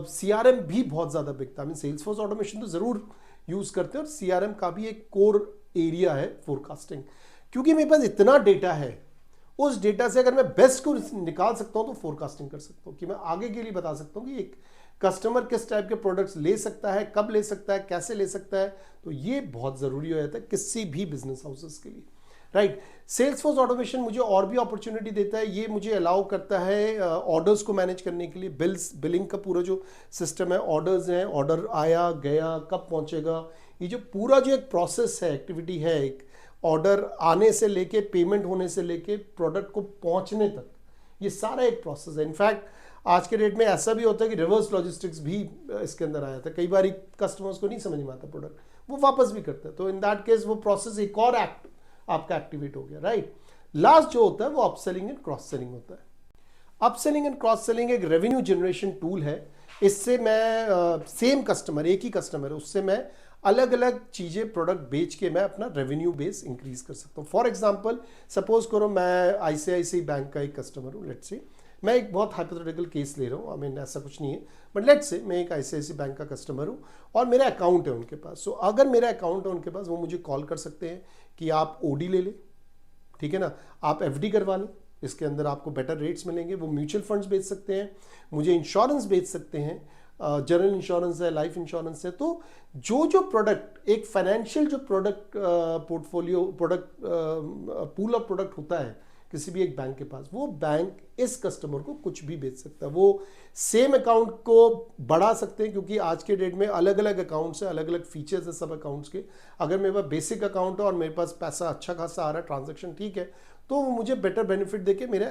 CRM भी बहुत ज़्यादा बिकता है। सेल्सफोर्स ऑटोमेशन तो ज़रूर यूज़ करते हैं और CRM का भी एक कोर एरिया है फोरकास्टिंग, क्योंकि मेरे पास इतना डेटा है, उस डेटा से अगर मैं बेस्ट को निकाल सकता हूं तो फोरकास्टिंग कर सकता हूं कि मैं आगे के लिए बता सकता हूं कि एक कस्टमर किस टाइप के प्रोडक्ट्स ले सकता है, कब ले सकता है, कैसे ले सकता है। तो ये बहुत ज़रूरी हो जाता है किसी भी बिजनेस हाउसेस के लिए, राइट। सेल्सफोर्स ऑटोमेशन मुझे और भी अपॉर्चुनिटी देता है, ये मुझे अलाउ करता है ऑर्डर्स को मैनेज करने के लिए। बिलिंग का पूरा जो सिस्टम है, ऑर्डर्स हैं, ऑर्डर आया गया, कब पहुंचेगा, ये जो पूरा जो एक प्रोसेस है, एक्टिविटी है, एक ऑर्डर आने से लेके पेमेंट होने से लेके प्रोडक्ट को पहुंचने तक, ये सारा एक प्रोसेस है। इनफैक्ट आज के डेट में ऐसा भी होता है कि रिवर्स लॉजिस्टिक्स भी इसके अंदर आया था। कई बार कस्टमर्स को नहीं समझ में आता प्रोडक्ट, वो वापस भी करते हैं, तो इन दैट केस वो प्रोसेस एक और एक्ट आपका एक्टिवेट हो गया, राइट। लास्ट जो होता है वो अपसेलिंग एंड क्रॉस सेलिंग होता है। अपसेलिंग एंड क्रॉस सेलिंग एक रेवेन्यू जनरेशन टूल है। इससे मैं सेम कस्टमर, एक ही कस्टमर है, उससे मैं अलग अलग चीज़ें प्रोडक्ट बेच के मैं अपना रेवेन्यू बेस इंक्रीज कर सकता हूँ। फॉर एग्जांपल सपोज करो मैं ICICI बैंक का एक कस्टमर हूँ, लेट्स से मैं एक बहुत हाइपोथेटिकल केस ले रहा हूँ, आई मीन ऐसा कुछ नहीं है, बट लेट्स से मैं एक ICICI बैंक का कस्टमर हूँ और मेरा अकाउंट है उनके पास। सो अगर मेरा अकाउंट है उनके पास, वो मुझे कॉल कर सकते हैं कि आप OD ले लें, ठीक है ना, आप FD करवा लें, इसके अंदर आपको बेटर रेट्स मिलेंगे। वो म्यूचुअल फंड्स बेच सकते हैं, मुझे इंश्योरेंस बेच सकते हैं, जनरल इंश्योरेंस है, लाइफ इंश्योरेंस है। तो जो प्रोडक्ट एक फाइनेंशियल जो product portfolio product pool of product होता है किसी भी एक बैंक के पास, वो बैंक इस कस्टमर को कुछ भी बेच सकता है। वो सेम अकाउंट को बढ़ा सकते हैं, क्योंकि आज के डेट में अलग अलग अकाउंट्स है, अलग अलग फीचर्स है सब अकाउंट्स के। अगर मेरे पास बेसिक अकाउंट है और मेरे पास पैसा अच्छा खासा आ रहा है, ट्रांजेक्शन ठीक है, तो वो मुझे बेटर बेनिफिट देके मेरे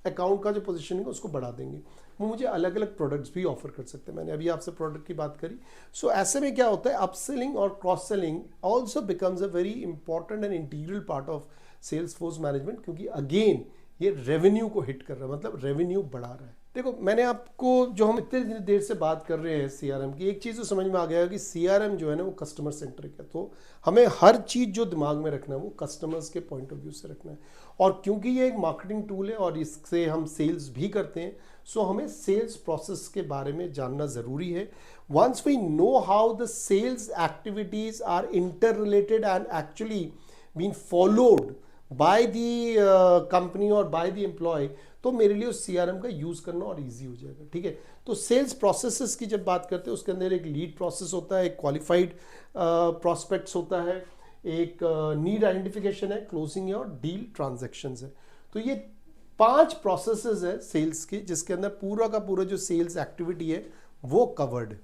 अकाउंट का जो पोजीशनिंग है उसको बढ़ा देंगे। वो मुझे अलग अलग प्रोडक्ट्स भी ऑफर कर सकते हैं। मैंने अभी आपसे प्रोडक्ट की बात करी। सो ऐसे में क्या होता है, अपसेलिंग और cross selling also becomes a very important and integral part of sales force management, क्योंकि अगेन ये रेवेन्यू को हिट कर रहा है, मतलब रेवेन्यू बढ़ा रहा है। देखो मैंने आपको, जो हम इतनी देर से बात कर रहे हैं CRM की, एक चीज़ तो समझ में आ गया है कि CRM जो है ना वो कस्टमर सेंट्रिक है। तो हमें हर चीज़ जो दिमाग में रखना है वो कस्टमर्स के पॉइंट ऑफ व्यू से रखना है। और क्योंकि ये एक मार्केटिंग टूल है और इससे हम सेल्स भी करते हैं, सो हमें सेल्स प्रोसेस के बारे में जानना ज़रूरी है। Once we know how the sales activities are inter related and actually been followed by the company और बाय द एम्प्लॉय, तो मेरे लिए उस CRM का यूज़ करना और इजी हो जाएगा, ठीक है। तो सेल्स प्रोसेसेस की जब बात करते हैं, उसके अंदर एक लीड प्रोसेस होता है, एक क्वालिफाइड प्रोस्पेक्ट्स होता है, एक नीड आइडेंटिफिकेशन है, क्लोजिंग है और डील ट्रांजैक्शंस है। तो ये 5 प्रोसेसेस है सेल्स की, जिसके अंदर पूरा का पूरा जो सेल्स एक्टिविटी है वो कवर्ड है।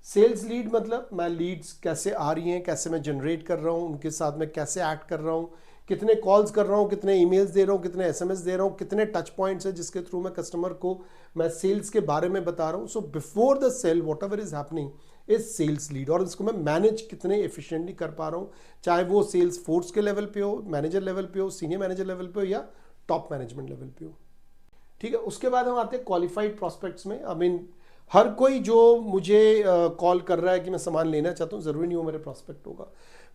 सेल्स लीड मतलब मैं लीड्स कैसे आ रही हैं, कैसे मैं जनरेट कर रहा हूँ, उनके साथ में कैसे एक्ट कर रहा हूँ, कितने कॉल्स कर रहा हूँ, कितने ईमेल्स दे रहा हूँ, कितने SMS दे रहा हूँ, कितने टच पॉइंट्स है जिसके थ्रू मैं कस्टमर को मैं सेल्स के बारे में बता रहा हूँ। So before the sale whatever is happening is sales lead, और इसको मैं मैनेज कितने एफिशिएंटली कर पा रहा हूँ, चाहे वो सेल्स फोर्स के लेवल पे हो, मैनेजर लेवल पे हो, सीनियर मैनेजर लेवल पे हो या टॉप मैनेजमेंट लेवल पे हो, ठीक है। उसके बाद हम आते हैं क्वालिफाइड प्रॉस्पेक्ट्स में। आई मीन हर कोई जो मुझे कॉल कर रहा है कि मैं सामान लेना चाहता हूँ, ज़रूरी नहीं हो मेरे प्रॉस्पेक्ट होगा।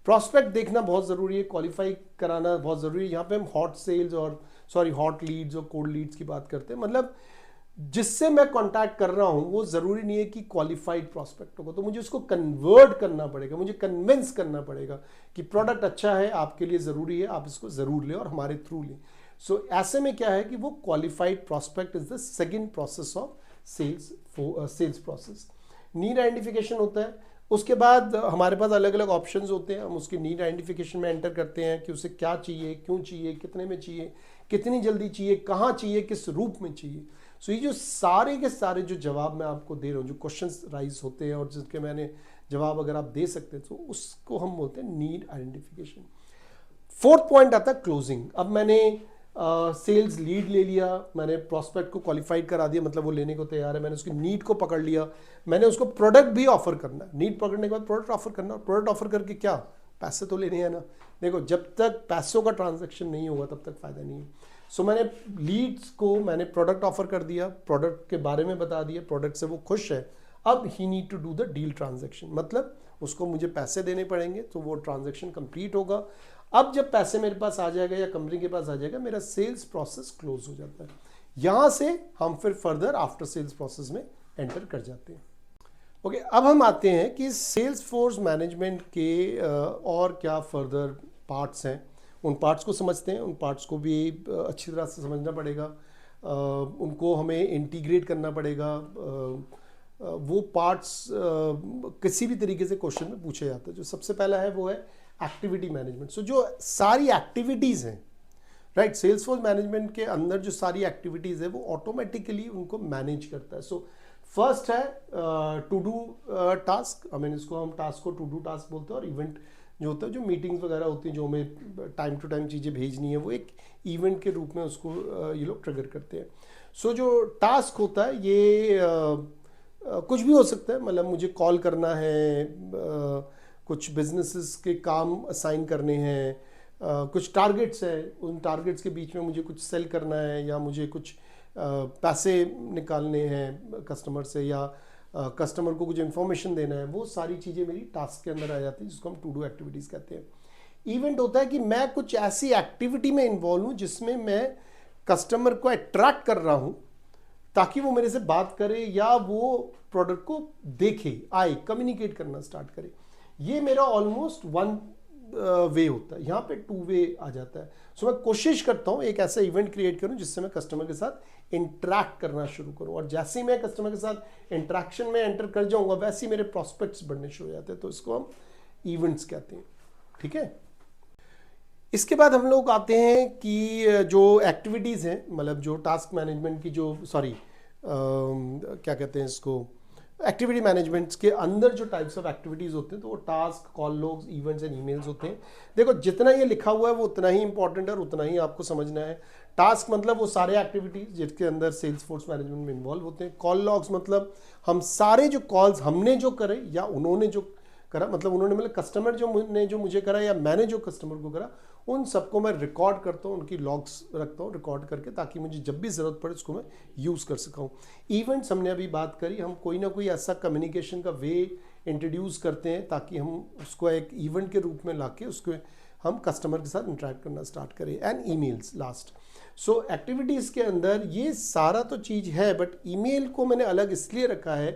प्रॉस्पेक्ट देखना बहुत ज़रूरी है, क्वालिफाई कराना बहुत ज़रूरी है। यहाँ पे हम हॉट सेल्स और सॉरी हॉट लीड्स और कोल्ड लीड्स की बात करते हैं, मतलब जिससे मैं कांटेक्ट कर रहा हूं वो जरूरी नहीं है कि क्वालिफाइड प्रॉस्पेक्ट होगा, तो मुझे उसको कन्वर्ट करना पड़ेगा, मुझे कन्विंस करना पड़ेगा कि प्रोडक्ट अच्छा है, आपके लिए जरूरी है, आप इसको जरूर लें और हमारे थ्रू लें। सो ऐसे में क्या है कि वो qualified prospect is the second process of sales process. Need identification होता है, उसके बाद हमारे पास अलग अलग ऑप्शंस होते हैं, हम उसकी नीड आइडेंटिफिकेशन में एंटर करते हैं कि उसे क्या चाहिए, क्यों चाहिए, कितने में चाहिए, कितनी जल्दी चाहिए, कहाँ चाहिए, किस रूप में चाहिए। सो ये जो सारे के सारे जो जवाब मैं आपको दे रहा हूँ, जो क्वेश्चंस राइज होते हैं और जिसके मैंने जवाब अगर आप दे सकते हैं तो उसको हम बोलते हैं नीड आइडेंटिफिकेशन। फोर्थ पॉइंट आता है क्लोजिंग। अब मैंने सेल्स लीड ले लिया, मैंने प्रॉस्पेक्ट को क्वालिफाइड करा दिया, मतलब वो लेने को तैयार है, मैंने उसकी नीड को पकड़ लिया, मैंने उसको प्रोडक्ट भी ऑफर करना है, नीड पकड़ने के बाद प्रोडक्ट ऑफर करना, प्रोडक्ट ऑफर करके क्या, पैसे तो लेने हैं ना। देखो जब तक पैसों का ट्रांजैक्शन नहीं होगा तब तक फायदा नहीं है। सो मैंने लीड्स को मैंने प्रोडक्ट ऑफर कर दिया, प्रोडक्ट के बारे में बता दिया, प्रोडक्ट से वो खुश है, अब he need to do the deal transaction, मतलब उसको मुझे पैसे देने पड़ेंगे तो वो ट्रांजैक्शन कंप्लीट होगा। अब जब पैसे मेरे पास आ जाएगा या कंपनी के पास आ जाएगा, मेरा सेल्स प्रोसेस क्लोज हो जाता है। यहां से हम फिर फर्दर आफ्टर सेल्स प्रोसेस में एंटर कर जाते हैं। ओके, अब हम आते हैं कि सेल्स फोर्स मैनेजमेंट के और क्या फर्दर पार्ट्स हैं, उन पार्ट्स को समझते हैं। उन पार्ट्स को भी अच्छी तरह से समझना पड़ेगा, उनको हमें इंटीग्रेट करना पड़ेगा। वो पार्ट्स किसी भी तरीके से क्वेश्चन में पूछे जाते हैं। जो सबसे पहला है वो है एक्टिविटी मैनेजमेंट। सो जो सारी एक्टिविटीज़ हैं, राइट, सेल्स फोर्स मैनेजमेंट के अंदर जो सारी एक्टिविटीज़ है वो ऑटोमेटिकली उनको मैनेज करता है। So first is to do task, I mean इसको हम टास्क को टू डू टास्क बोलते हैं, और इवेंट जो होता है, जो मीटिंग्स वगैरह होती हैं, जो हमें टाइम टू टाइम चीज़ें भेजनी है, वो एक इवेंट के रूप में उसको ये लोग ट्रिगर करते हैं। सो जो टास्क होता है ये कुछ भी हो सकता है, मतलब मुझे कॉल करना है, कुछ बिजनेसेस के काम असाइन करने हैं, कुछ टारगेट्स हैं, उन टारगेट्स के बीच में मुझे कुछ सेल करना है, या मुझे कुछ पैसे निकालने हैं कस्टमर से, या कस्टमर को कुछ इन्फॉर्मेशन देना है, वो सारी चीज़ें मेरी टास्क के अंदर आ जाती हैं, जिसको हम टू डू एक्टिविटीज़ कहते हैं। इवेंट होता है कि मैं कुछ ऐसी एक्टिविटी में इन्वॉल्व हूँ जिसमें मैं कस्टमर को अट्रैक्ट कर रहा हूँ ताकि वो मेरे से बात करे या वो प्रोडक्ट को देखे, आए, कम्युनिकेट करना स्टार्ट करे। ये मेरा ऑलमोस्ट वन वे होता है, यहाँ पे टू वे आ जाता है। सो मैं कोशिश करता हूँ एक ऐसा इवेंट क्रिएट करूँ जिससे मैं कस्टमर के साथ इंटरैक्ट करना शुरू करूँ, और जैसे ही मैं कस्टमर के साथ इंटरैक्शन में एंटर कर जाऊँगा वैसे ही मेरे प्रॉस्पेक्ट्स बढ़ने शुरू हो जाते हैं, तो इसको हम इवेंट्स कहते हैं। ठीक है, इसके बाद हम लोग आते हैं कि जो एक्टिविटीज़ हैं, मतलब जो टास्क मैनेजमेंट की जो क्या कहते हैं इसको, एक्टिविटी मैनेजमेंट के अंदर जो टाइप्स ऑफ एक्टिविटीज़ होते हैं, तो वो task, call logs, events and emails होते हैं। देखो जितना ये लिखा हुआ है वो उतना ही इंपॉर्टेंट है और उतना ही आपको समझना है। टास्क मतलब वो सारे एक्टिविटीज़ जिसके अंदर सेल्स फोर्स मैनेजमेंट में इन्वॉल्व होते हैं। कॉल लॉग्स मतलब हम सारे जो कॉल्स हमने जो करे या उन्होंने जो करा, मतलब उन्होंने, मतलब कस्टमर जो मुझे करा या मैंने जो कस्टमर को करा, उन सबको मैं रिकॉर्ड करता हूँ, उनकी लॉग्स रखता हूँ रिकॉर्ड करके, ताकि मुझे जब भी ज़रूरत पड़े उसको मैं यूज़ कर सका हूँ। इवेंट्स हमने अभी बात करी, हम कोई ना कोई ऐसा कम्युनिकेशन का वे इंट्रोड्यूस करते हैं ताकि हम उसको एक इवेंट के रूप में लाके उसको हम कस्टमर के साथ इंटरेक्ट करना स्टार्ट करें। And emails last. So activities के अंदर ये सारा तो चीज़ है, बट ईमेल को मैंने अलग इसलिए रखा है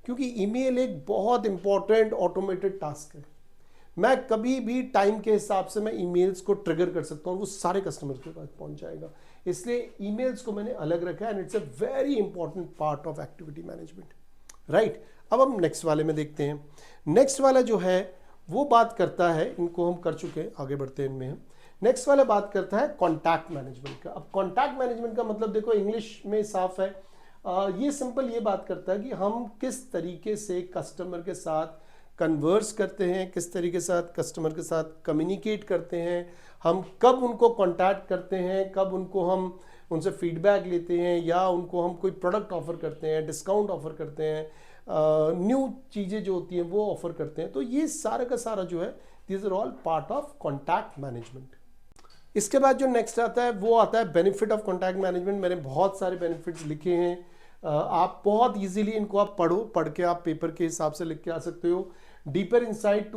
क्योंकि ईमेल एक बहुत इंपॉर्टेंट ऑटोमेटेड टास्क है। मैं कभी भी टाइम के हिसाब से मैं ईमेल्स को ट्रिगर कर सकता हूँ, वो सारे कस्टमर के पास पहुंच जाएगा, इसलिए ईमेल्स को मैंने अलग रखा है। And it's a very important part of activity management, right. अब हम नेक्स्ट वाले में देखते हैं। नेक्स्ट वाला जो है वो बात करता है, इनको हम कर चुके हैं, आगे बढ़ते हैं इनमें हम। नेक्स्ट वाला बात करता है कॉन्टैक्ट मैनेजमेंट का। अब कॉन्टैक्ट मैनेजमेंट का मतलब देखो इंग्लिश में साफ है, ये सिंपल ये बात करता है कि हम किस तरीके से कस्टमर के साथ कन्वर्स करते हैं, किस तरीके से साथ कस्टमर के साथ कम्युनिकेट करते हैं, हम कब उनको कॉन्टैक्ट करते हैं, कब उनको हम उनसे फीडबैक लेते हैं, या उनको हम कोई प्रोडक्ट ऑफर करते हैं, डिस्काउंट ऑफर करते हैं, न्यू चीज़ें जो होती हैं वो ऑफर करते हैं। तो ये सारा का सारा जो है, this are all part of contact management. इसके बाद जो नेक्स्ट आता है वो आता है बेनिफिट ऑफ कॉन्टैक्ट मैनेजमेंट। मैंने बहुत सारे बेनिफिट्स लिखे हैं, आप बहुत इजीली इनको आप पढ़ो, पढ़ के आप पेपर के हिसाब से लिख के आ सकते हो। Deeper insight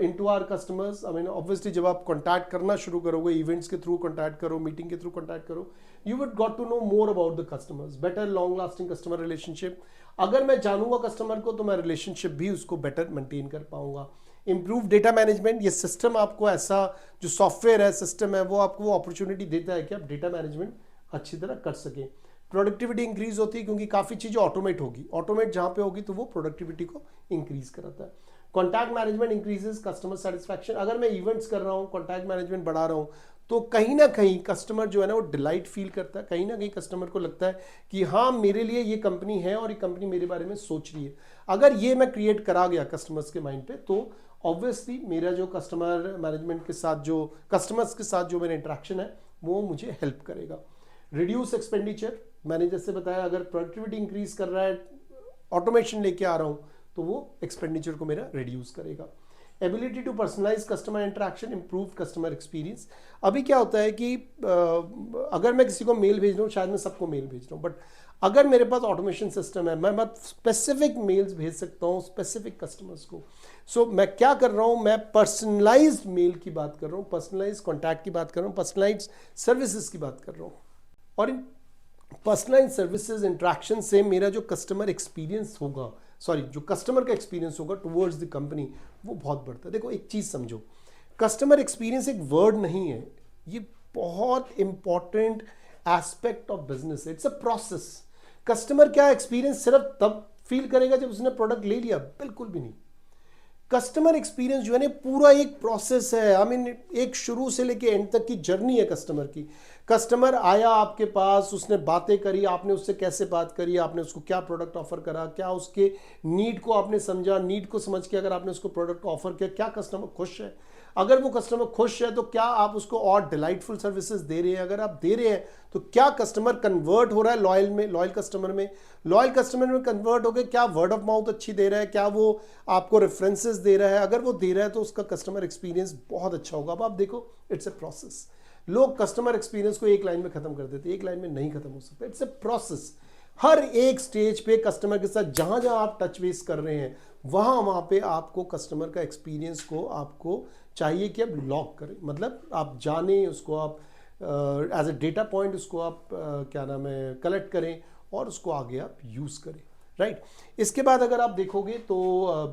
into our customers. I mean obviously जब आप कॉन्टैक्ट करना शुरू करोगे, इवेंट्स के थ्रू कॉन्टैक्ट करो, मीटिंग के थ्रू कॉन्टैक्ट करो, you would got to know more about the customers, better long lasting customer relationship. अगर मैं जानूंगा कस्टमर को तो मैं रिलेशनशिप भी उसको बेटर मेंटेन कर पाऊंगा। इंप्रूव डेटा मैनेजमेंट, ये सिस्टम आपको ऐसा जो सॉफ्टवेयर है, सिस्टम है, वो आपको वो अपॉर्चुनिटी देता है कि आप डेटा मैनेजमेंट अच्छी तरह कर सकें। प्रोडक्टिविटी इंक्रीज होती है क्योंकि काफ़ी चीज़ें ऑटोमेट होगी, ऑटोमेट जहाँ पे होगी तो वो प्रोडक्टिविटी को इंक्रीज कराता है। Contact management increases customer satisfaction. अगर मैं इवेंट्स कर रहा हूँ, कॉन्टैक्ट मैनेजमेंट बढ़ा रहा हूँ, तो कहीं ना कहीं कस्टमर जो है ना वो डिलाइट फील करता है, कहीं ना कहीं कस्टमर को लगता है कि हाँ मेरे लिए ये कंपनी है और ये कंपनी मेरे बारे में सोच रही है। अगर ये मैं क्रिएट करा गया कस्टमर्स के माइंड पे, तो ऑब्वियसली मेरा जो कस्टमर मैनेजमेंट के साथ, जो कस्टमर्स के साथ जो मेरा इंटरेक्शन है, वो मुझे हेल्प करेगा। रिड्यूस एक्सपेंडिचर, मैंने जैसे बताया अगर प्रोडक्टिविटी इंक्रीज कर रहा है, ऑटोमेशन लेके आ रहा हूँ, तो वो एक्सपेंडिचर को मेरा रिड्यूस करेगा। Ability to personalize customer interaction, improve customer experience. अभी क्या होता है कि अगर मैं किसी को मेल भेज रहा हूँ, शायद मैं सबको मेल भेज रहा हूँ, बट अगर मेरे पास ऑटोमेशन सिस्टम है, मैं स्पेसिफिक मेल्स भेज सकता हूँ स्पेसिफिक कस्टमर्स को। सो मैं क्या कर रहा हूँ, मैं पर्सनलाइज्ड मेल की बात कर रहा हूँ, पर्सनलाइज्ड कॉन्टैक्ट की बात कर रहा हूँ, पर्सनलाइज्ड सर्विसेज की बात कर रहा हूँ। और इन पर्सनलाइज्ड सर्विसेज इंटरेक्शन से मेरा जो कस्टमर एक्सपीरियंस होगा, सॉरी जो कस्टमर का एक्सपीरियंस होगा टुवर्ड्स द कंपनी, वो बहुत बढ़ता है। देखो एक चीज़ समझो, कस्टमर एक्सपीरियंस एक वर्ड नहीं है, ये बहुत इंपॉर्टेंट एस्पेक्ट ऑफ बिजनेस है, इट्स अ प्रोसेस। कस्टमर क्या एक्सपीरियंस सिर्फ तब फील करेगा जब उसने प्रोडक्ट ले लिया? बिल्कुल भी नहीं। कस्टमर एक्सपीरियंस जो है ना पूरा एक प्रोसेस है। आई मीन एक शुरू से लेके एंड तक की जर्नी है कस्टमर की। कस्टमर आया आपके पास, उसने बातें करी, आपने उससे कैसे बात करी, आपने उसको क्या प्रोडक्ट ऑफर करा, क्या उसके नीड को आपने समझा, नीड को समझ के अगर आपने उसको प्रोडक्ट ऑफर किया, क्या कस्टमर खुश है? अगर वो कस्टमर खुश है तो क्या आप उसको और डिलाइटफुल सर्विसेज दे रहे हैं? अगर आप दे रहे हैं तो क्या कस्टमर कन्वर्ट हो रहा है लॉयल में, लॉयल कस्टमर में? लॉयल कस्टमर में कन्वर्ट हो गए, क्या वर्ड ऑफ माउथ अच्छी दे रहा है, क्या वो आपको रेफरेंसेस दे रहा है? अगर वो दे रहा है तो उसका कस्टमर एक्सपीरियंस बहुत अच्छा होगा। अब आप देखो, इट्स अ प्रोसेस। लोग कस्टमर एक्सपीरियंस को एक लाइन में खत्म कर देते हैं, एक लाइन में नहीं खत्म हो सकता, इट्स अ प्रोसेस। हर एक स्टेज पे कस्टमर के साथ जहां जहां आप टच बेस कर रहे हैं, वहां वहां पे आपको कस्टमर का एक्सपीरियंस को आपको चाहिए कि आप लॉक करें, मतलब आप जाने उसको, आप एज ए डेटा पॉइंट उसको आप क्या नाम है कलेक्ट करें और उसको आगे आप यूज़ करें, राइट। इसके बाद अगर आप देखोगे तो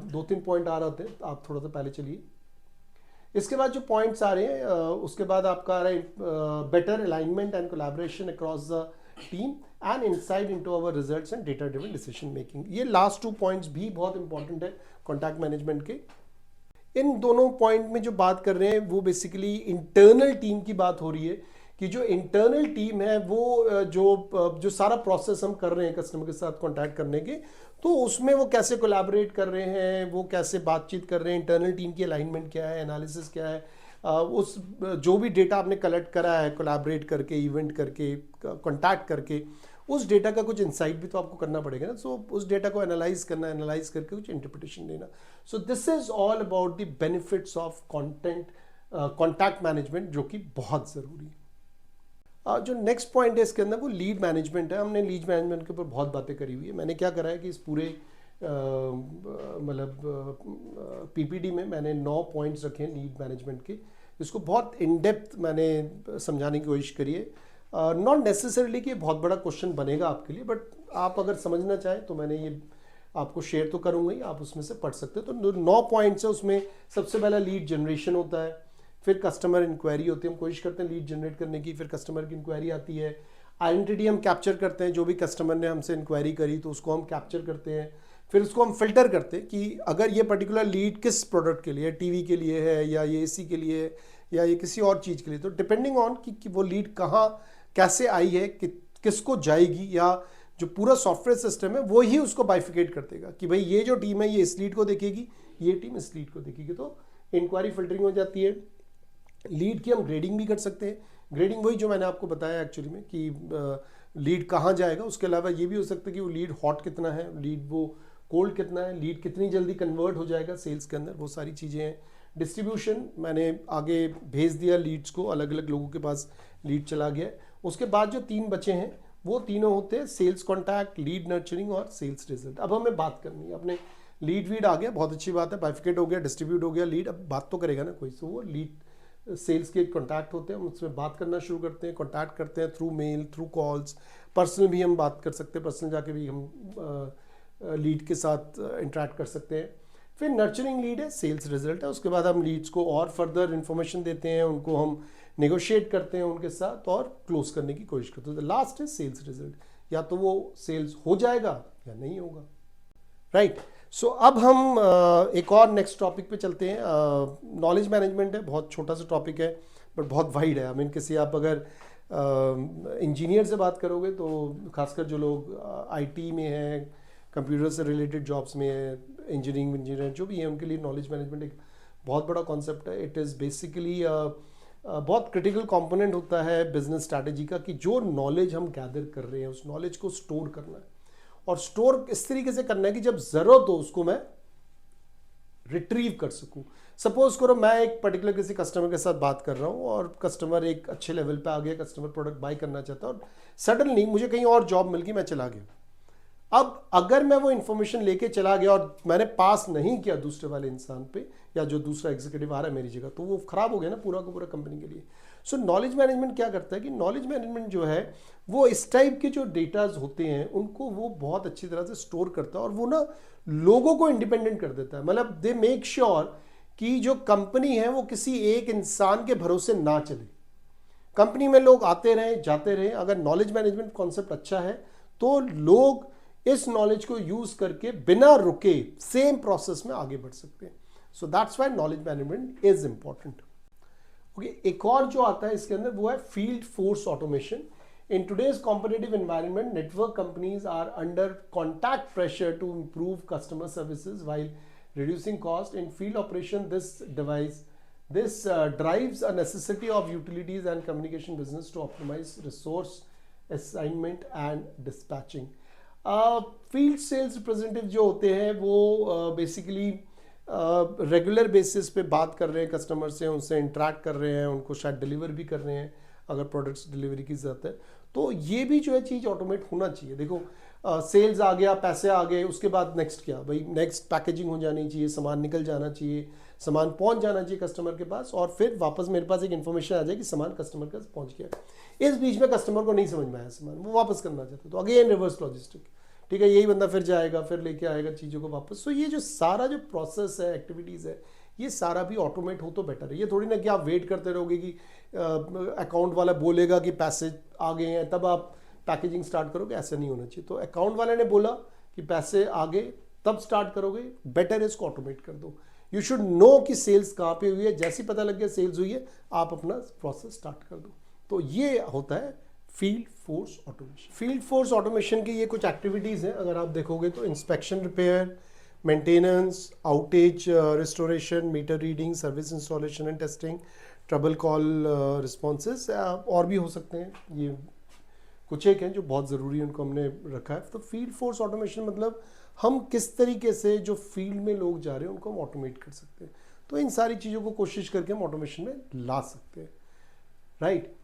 दो तीन पॉइंट आ रहे थे, आप थोड़ा सा पहले चलिए। इसके बाद जो पॉइंट्स आ रहे हैं उसके बाद आपका आ रहा है better alignment and collaboration across the team and insight into our results and data driven decision making. ये लास्ट 2 पॉइंट्स भी बहुत इंपॉर्टेंट है कॉन्टैक्ट मैनेजमेंट के। इन दोनों पॉइंट में जो बात कर रहे हैं वो बेसिकली इंटरनल टीम की बात हो रही है कि जो इंटरनल टीम है वो जो सारा प्रोसेस हम कर रहे हैं कस्टमर के साथ कांटेक्ट करने के, तो उसमें वो कैसे कोलैबोरेट कर रहे हैं, वो कैसे बातचीत कर रहे हैं, इंटरनल टीम की अलाइनमेंट क्या है, एनालिसिस क्या है, उस जो भी डेटा आपने कलेक्ट करा है कोलैबोरेट करके, इवेंट करके, कांटेक्ट करके, उस डेटा का कुछ इंसाइट भी तो आपको करना पड़ेगा ना। सो उस डेटा को एनालाइज करना, एनालाइज करके कुछ इंटरप्रिटेशन देना। सो this is all about the benefits of contact management, जो कि बहुत ज़रूरी है। जो नेक्स्ट पॉइंट है इसके अंदर वो लीड मैनेजमेंट है। हमने लीड मैनेजमेंट के ऊपर बहुत बातें करी हुई है। मैंने क्या करा है कि इस पूरे मतलब पीपीटी में मैंने 9 पॉइंट्स रखे हैं लीड मैनेजमेंट के, इसको बहुत इन डेप्थ मैंने समझाने की कोशिश करी है। नॉट नेसेसरली कि बहुत बड़ा क्वेश्चन बनेगा आपके लिए, बट आप अगर समझना चाहें तो मैंने ये आपको शेयर तो करूँगा ही, आप उसमें से पढ़ सकते हो। तो 9 पॉइंट्स है उसमें। सबसे पहला लीड जनरेशन होता है, फिर कस्टमर इंक्वायरी होती है, हम कोशिश करते हैं लीड जनरेट करने की, फिर कस्टमर की इंक्वायरी आती है, आइडेंटिटी हम कैप्चर करते हैं, जो भी कस्टमर ने हमसे इंक्वायरी करी तो उसको हम कैप्चर करते हैं, फिर उसको हम फिल्टर करते हैं कि अगर ये पर्टिकुलर लीड किस प्रोडक्ट के लिए, टीवी के लिए है या ये एसी के लिए है या ये किसी और चीज़ के लिए, तो डिपेंडिंग ऑन कि वो लीड कहाँ कैसे आई है, किसको जाएगी, या जो पूरा सॉफ्टवेयर सिस्टम है वो ही उसको बाइफिकेट कर देगा कि भाई ये जो टीम है ये इस लीड को देखेगी, ये टीम इस लीड को देखेगी। तो इंक्वायरी फिल्टरिंग हो जाती है। लीड की हम ग्रेडिंग भी कर सकते हैं। ग्रेडिंग वही जो मैंने आपको बताया एक्चुअली में कि लीड कहाँ जाएगा। उसके अलावा ये भी हो सकता है कि वो लीड हॉट कितना है, लीड वो कोल्ड कितना है, लीड कितनी जल्दी कन्वर्ट हो जाएगा सेल्स के अंदर, वो सारी चीज़ें हैं। डिस्ट्रीब्यूशन मैंने आगे भेज दिया लीड्स को, अलग अलग लोगों के पास लीड चला गया। उसके बाद जो 3 बचे हैं वो तीनों होते हैं सेल्स कॉन्टैक्ट, लीड नर्चरिंग और सेल्स रिजल्ट। अब हमें बात करनी है अपने लीड वीड आ गया, बहुत अच्छी बात है, बाइफिकेट हो गया, डिस्ट्रीब्यूट हो गया लीड, अब बात तो करेगा ना कोई, तो वो लीड सेल्स के कॉन्टैक्ट होते हैं, हम उसमें बात करना शुरू करते हैं, कॉन्टैक्ट करते हैं through mail, through calls, personal भी हम बात कर सकते हैं, पर्सनल जाके भी हम लीड के साथ इंटरेक्ट कर सकते हैं। फिर नर्चरिंग लीड है, सेल्स रिजल्ट है, उसके बाद हम लीड्स को और फर्दर इन्फॉर्मेशन देते हैं, उनको हम नेगोशिएट करते हैं उनके साथ और क्लोज करने की कोशिश करते हैं। लास्ट है सेल्स रिजल्ट, या तो वो सेल्स हो जाएगा या नहीं होगा, राइट। सो अब हम एक और नेक्स्ट टॉपिक पे चलते हैं। नॉलेज मैनेजमेंट है, बहुत छोटा सा टॉपिक है बट बहुत वाइड है। आई मीन किसी आप अगर इंजीनियर से बात करोगे तो खासकर जो लोग आईटी में हैं, कंप्यूटर से रिलेटेड जॉब्स में है, इंजीनियर जो भी है, उनके लिए नॉलेज मैनेजमेंट एक बहुत बड़ा कॉन्सेप्ट है। इट इज़ बेसिकली बहुत क्रिटिकल कंपोनेंट होता है बिजनेस स्ट्रैटेजी का, कि जो नॉलेज हम गैदर कर रहे हैं उस नॉलेज को स्टोर करना है, और स्टोर इस तरीके से करना है कि जब ज़रूरत हो उसको मैं रिट्रीव कर सकूं। सपोज करो मैं एक पर्टिकुलर किसी कस्टमर के साथ बात कर रहा हूं और कस्टमर एक अच्छे लेवल पे आ गया, कस्टमर प्रोडक्ट बाय करना चाहता है और सडनली मुझे कहीं और जॉब मिल गई, मैं चला गया। अब अगर मैं वो इन्फॉर्मेशन लेके चला गया और मैंने पास नहीं किया दूसरे वाले इंसान पे, या जो दूसरा एग्जीक्यूटिव आ रहा है मेरी जगह, तो वो खराब हो गया ना पूरा का पूरा कंपनी के लिए। सो नॉलेज मैनेजमेंट क्या करता है कि नॉलेज मैनेजमेंट जो है वो इस टाइप के जो डेटाज होते हैं उनको वो बहुत अच्छी तरह से स्टोर करता है, और वो ना लोगों को इंडिपेंडेंट कर देता है। मतलब दे मेक श्योर कि जो कंपनी है वो किसी एक इंसान के भरोसे ना चले, कंपनी में लोग आते रहें जाते रहें। अगर नॉलेज मैनेजमेंट कॉन्सेप्ट अच्छा है तो लोग इस नॉलेज को यूज करके बिना रुके सेम प्रोसेस में आगे बढ़ सकते हैं। So that's why knowledge management is important. Okay, एक और जो आता है इसके अंदर वो है field force automation. In today's competitive environment, network companies are under contact pressure to improve customer services while reducing cost in field operation. This drives a necessity of utilities and communication business to optimize resource assignment and dispatching. Field sales representative जो होते हैं वो बेसिकली रेगुलर बेसिस पे बात कर रहे हैं कस्टमर से, उनसे इंटरेक्ट कर रहे हैं, उनको शायद डिलीवर भी कर रहे हैं अगर प्रोडक्ट्स डिलीवरी की ज़रूरत है। तो ये भी जो है चीज़ ऑटोमेट होना चाहिए। देखो सेल्स आ गया, पैसे आ गए, उसके बाद नेक्स्ट क्या भाई, नेक्स्ट पैकेजिंग हो जानी चाहिए, सामान निकल जाना चाहिए, सामान पहुंच जाना चाहिए कस्टमर के पास, और फिर वापस मेरे पास एक इन्फॉर्मेशन आ जाए कि सामान कस्टमर के पास पहुंच गया। इस बीच में कस्टमर को नहीं समझ में आया सामान, वो वापस करना चाहता, तो अगेन रिवर्स लॉजिस्टिक, ठीक है, यही बंदा फिर जाएगा, फिर लेके आएगा चीज़ों को वापस। तो ये जो सारा जो प्रोसेस है, एक्टिविटीज़ है, ये सारा भी ऑटोमेट हो तो बेटर है। ये थोड़ी ना कि आप वेट करते रहोगे कि अकाउंट वाला बोलेगा कि पैसे आ गए हैं तब आप पैकेजिंग स्टार्ट करोगे, ऐसा नहीं होना चाहिए। तो अकाउंट वाले ने बोला कि पैसे आ गए तब स्टार्ट करोगे, बेटर है इसको ऑटोमेट कर दो। यू शुड नो कि सेल्स कहाँ पे हुई है, जैसे ही पता लग गया सेल्स हुई है आप अपना प्रोसेस स्टार्ट कर दो। तो ये होता है field force automation. Field force automation की ये कुछ एक्टिविटीज़ हैं, अगर आप देखोगे तो inspection, repair, maintenance, outage restoration, meter reading, service installation and testing, trouble call responses, और भी हो सकते हैं। ये कुछ एक हैं जो बहुत ज़रूरी है, उनको हमने रखा है। तो फील्ड फोर्स ऑटोमेशन मतलब हम किस तरीके से जो फील्ड में लोग जा रहे हैं उनको हम ऑटोमेट कर सकते हैं। तो इन सारी चीज़ों को कोशिश करके हम ऑटोमेशन में ला सकते हैं, राइट।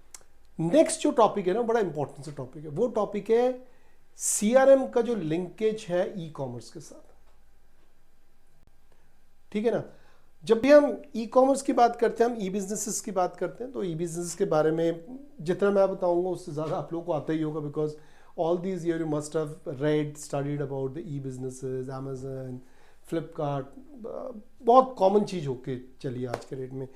नेक्स्ट जो टॉपिक है ना, बड़ा इंपॉर्टेंट सा टॉपिक है, वो टॉपिक है सीआरएम का जो लिंकेज है ई कॉमर्स के साथ, ठीक है ना। जब भी हम ई कॉमर्स की बात करते हैं, हम ई बिजनेसेस की बात करते हैं, तो ई बिजनेस के बारे में जितना मैं बताऊंगा उससे ज़्यादा आप लोगों को आता ही होगा, because all these year you must have read, studied about the E businesses, Amazon, Flipkart, बहुत कॉमन चीज़ होके चली आज के डेट में।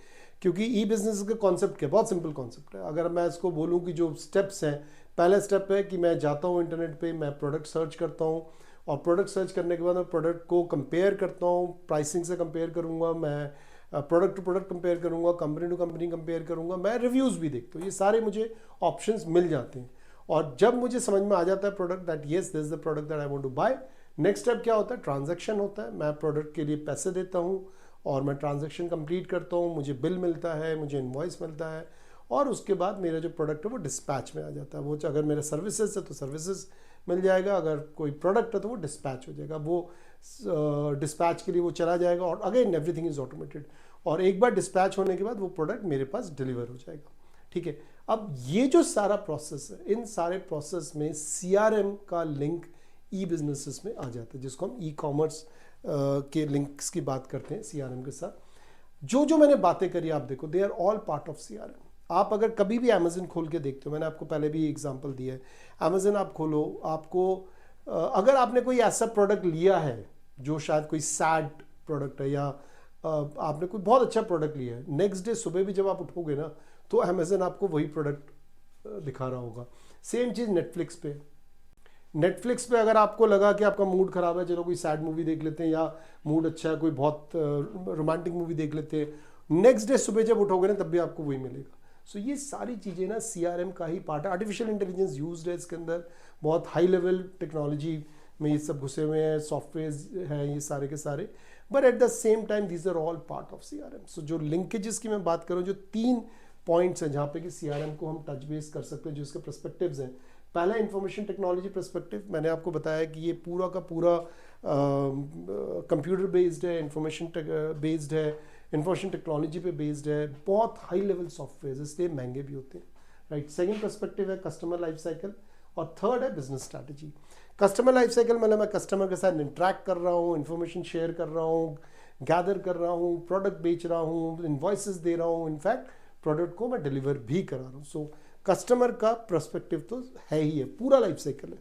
क्योंकि ई बिजनेस का कॉन्सेप्ट क्या, बहुत सिंपल कॉन्सेप्ट है। अगर मैं इसको बोलूँ कि जो स्टेप्स हैं, पहला स्टेप है कि मैं जाता हूँ इंटरनेट पे, मैं प्रोडक्ट सर्च करता हूँ, और प्रोडक्ट सर्च करने के बाद मैं प्रोडक्ट को कंपेयर करता हूँ, प्राइसिंग से कंपेयर करूँगा, मैं प्रोडक्ट टू प्रोडक्ट कंपेयर करूँगा, कंपनी टू कंपनी कंपेयर करूँगा, मैं रिव्यूज़ भी देखता हूँ। ये सारे मुझे ऑप्शंस मिल जाते हैं, और जब मुझे समझ में आ जाता है product that yes this is the product that I want to buy, next step क्या होता है, ट्रांजैक्शन होता है। मैं प्रोडक्ट के लिए पैसे देता हूँ और मैं ट्रांजैक्शन कंप्लीट करता हूँ, मुझे बिल मिलता है, मुझे इनवॉइस मिलता है, और उसके बाद मेरा जो प्रोडक्ट है वो डिस्पैच में आ जाता है। वो अगर मेरा सर्विसेज है तो सर्विसेज मिल जाएगा, अगर कोई प्रोडक्ट है तो वो डिस्पैच हो जाएगा, वो डिस्पैच के लिए वो चला जाएगा, और अगेन एवरीथिंग इज ऑटोमेटेड, और एक बार डिस्पैच होने के बाद वो प्रोडक्ट मेरे पास डिलीवर हो जाएगा, ठीक है। अब ये जो सारा प्रोसेस है, इन सारे प्रोसेस में सीआरएम का लिंक ई बिजनेसेस में आ जाता है, जिसको हम ई कॉमर्स के लिंक्स की बात करते हैं सीआरएम के साथ। जो जो मैंने बातें करी आप देखो, they are all part of CRM. आप अगर कभी भी अमेजन खोल के देखते हो, मैंने आपको पहले भी एग्जांपल दिया है, अमेजन आप खोलो, आपको अगर आपने कोई ऐसा प्रोडक्ट लिया है जो शायद कोई सैड प्रोडक्ट है, या आपने कोई बहुत अच्छा प्रोडक्ट लिया है, नेक्स्ट डे सुबह भी जब आप उठोगे ना तो अमेजन आपको वही प्रोडक्ट दिखा रहा होगा। सेम चीज़ नेटफ्लिक्स पे। नेटफ्लिक्स पे अगर आपको लगा कि आपका मूड खराब है, चलो कोई सैड मूवी देख लेते हैं, या मूड अच्छा है कोई बहुत रोमांटिक मूवी देख लेते हैं, नेक्स्ट डे सुबह जब उठोगे ना तब भी आपको वही मिलेगा। सो ये सारी चीज़ें ना सीआरएम का ही पार्ट है। आर्टिफिशियल इंटेलिजेंस यूज्ड है इसके अंदर, बहुत हाई लेवल टेक्नोलॉजी में ये सब घुसे हुए हैं, सॉफ्टवेयर हैं ये सारे के सारे, but at the same time these are all part of CRM. So जो लिंकेजेस की मैं बात करूँ, जो 3 पॉइंट्स हैं जहाँ पे कि सीआरएम को हम टच बेस कर सकते हैं, जो इसके पर्सपेक्टिव्स हैं। पहला इंफॉर्मेशन टेक्नोलॉजी पर्सपेक्टिव, मैंने आपको बताया कि ये पूरा का पूरा कंप्यूटर बेस्ड है, इंफॉर्मेशन बेस्ड है, इंफॉर्मेशन टेक्नोलॉजी पे बेस्ड है, बहुत हाई लेवल सॉफ्टवेयर, इसलिए महंगे भी होते हैं, राइट। सेकंड पर्सपेक्टिव है कस्टमर लाइफ साइकिल, और थर्ड है business strategy. Customer life cycle मतलब मैं कस्टमर के साथ इंटरेक्ट कर रहा हूँ, इन्फॉर्मेशन शेयर कर रहा हूँ, गैदर कर रहा हूँ, प्रोडक्ट बेच रहा हूँ, इन्वॉइसेस दे रहा हूँ, इनफैक्ट प्रोडक्ट को मैं डिलीवर भी करा रहा हूँ। सो कस्टमर का पर्सपेक्टिव तो है ही है, पूरा लाइफ साइकिल है,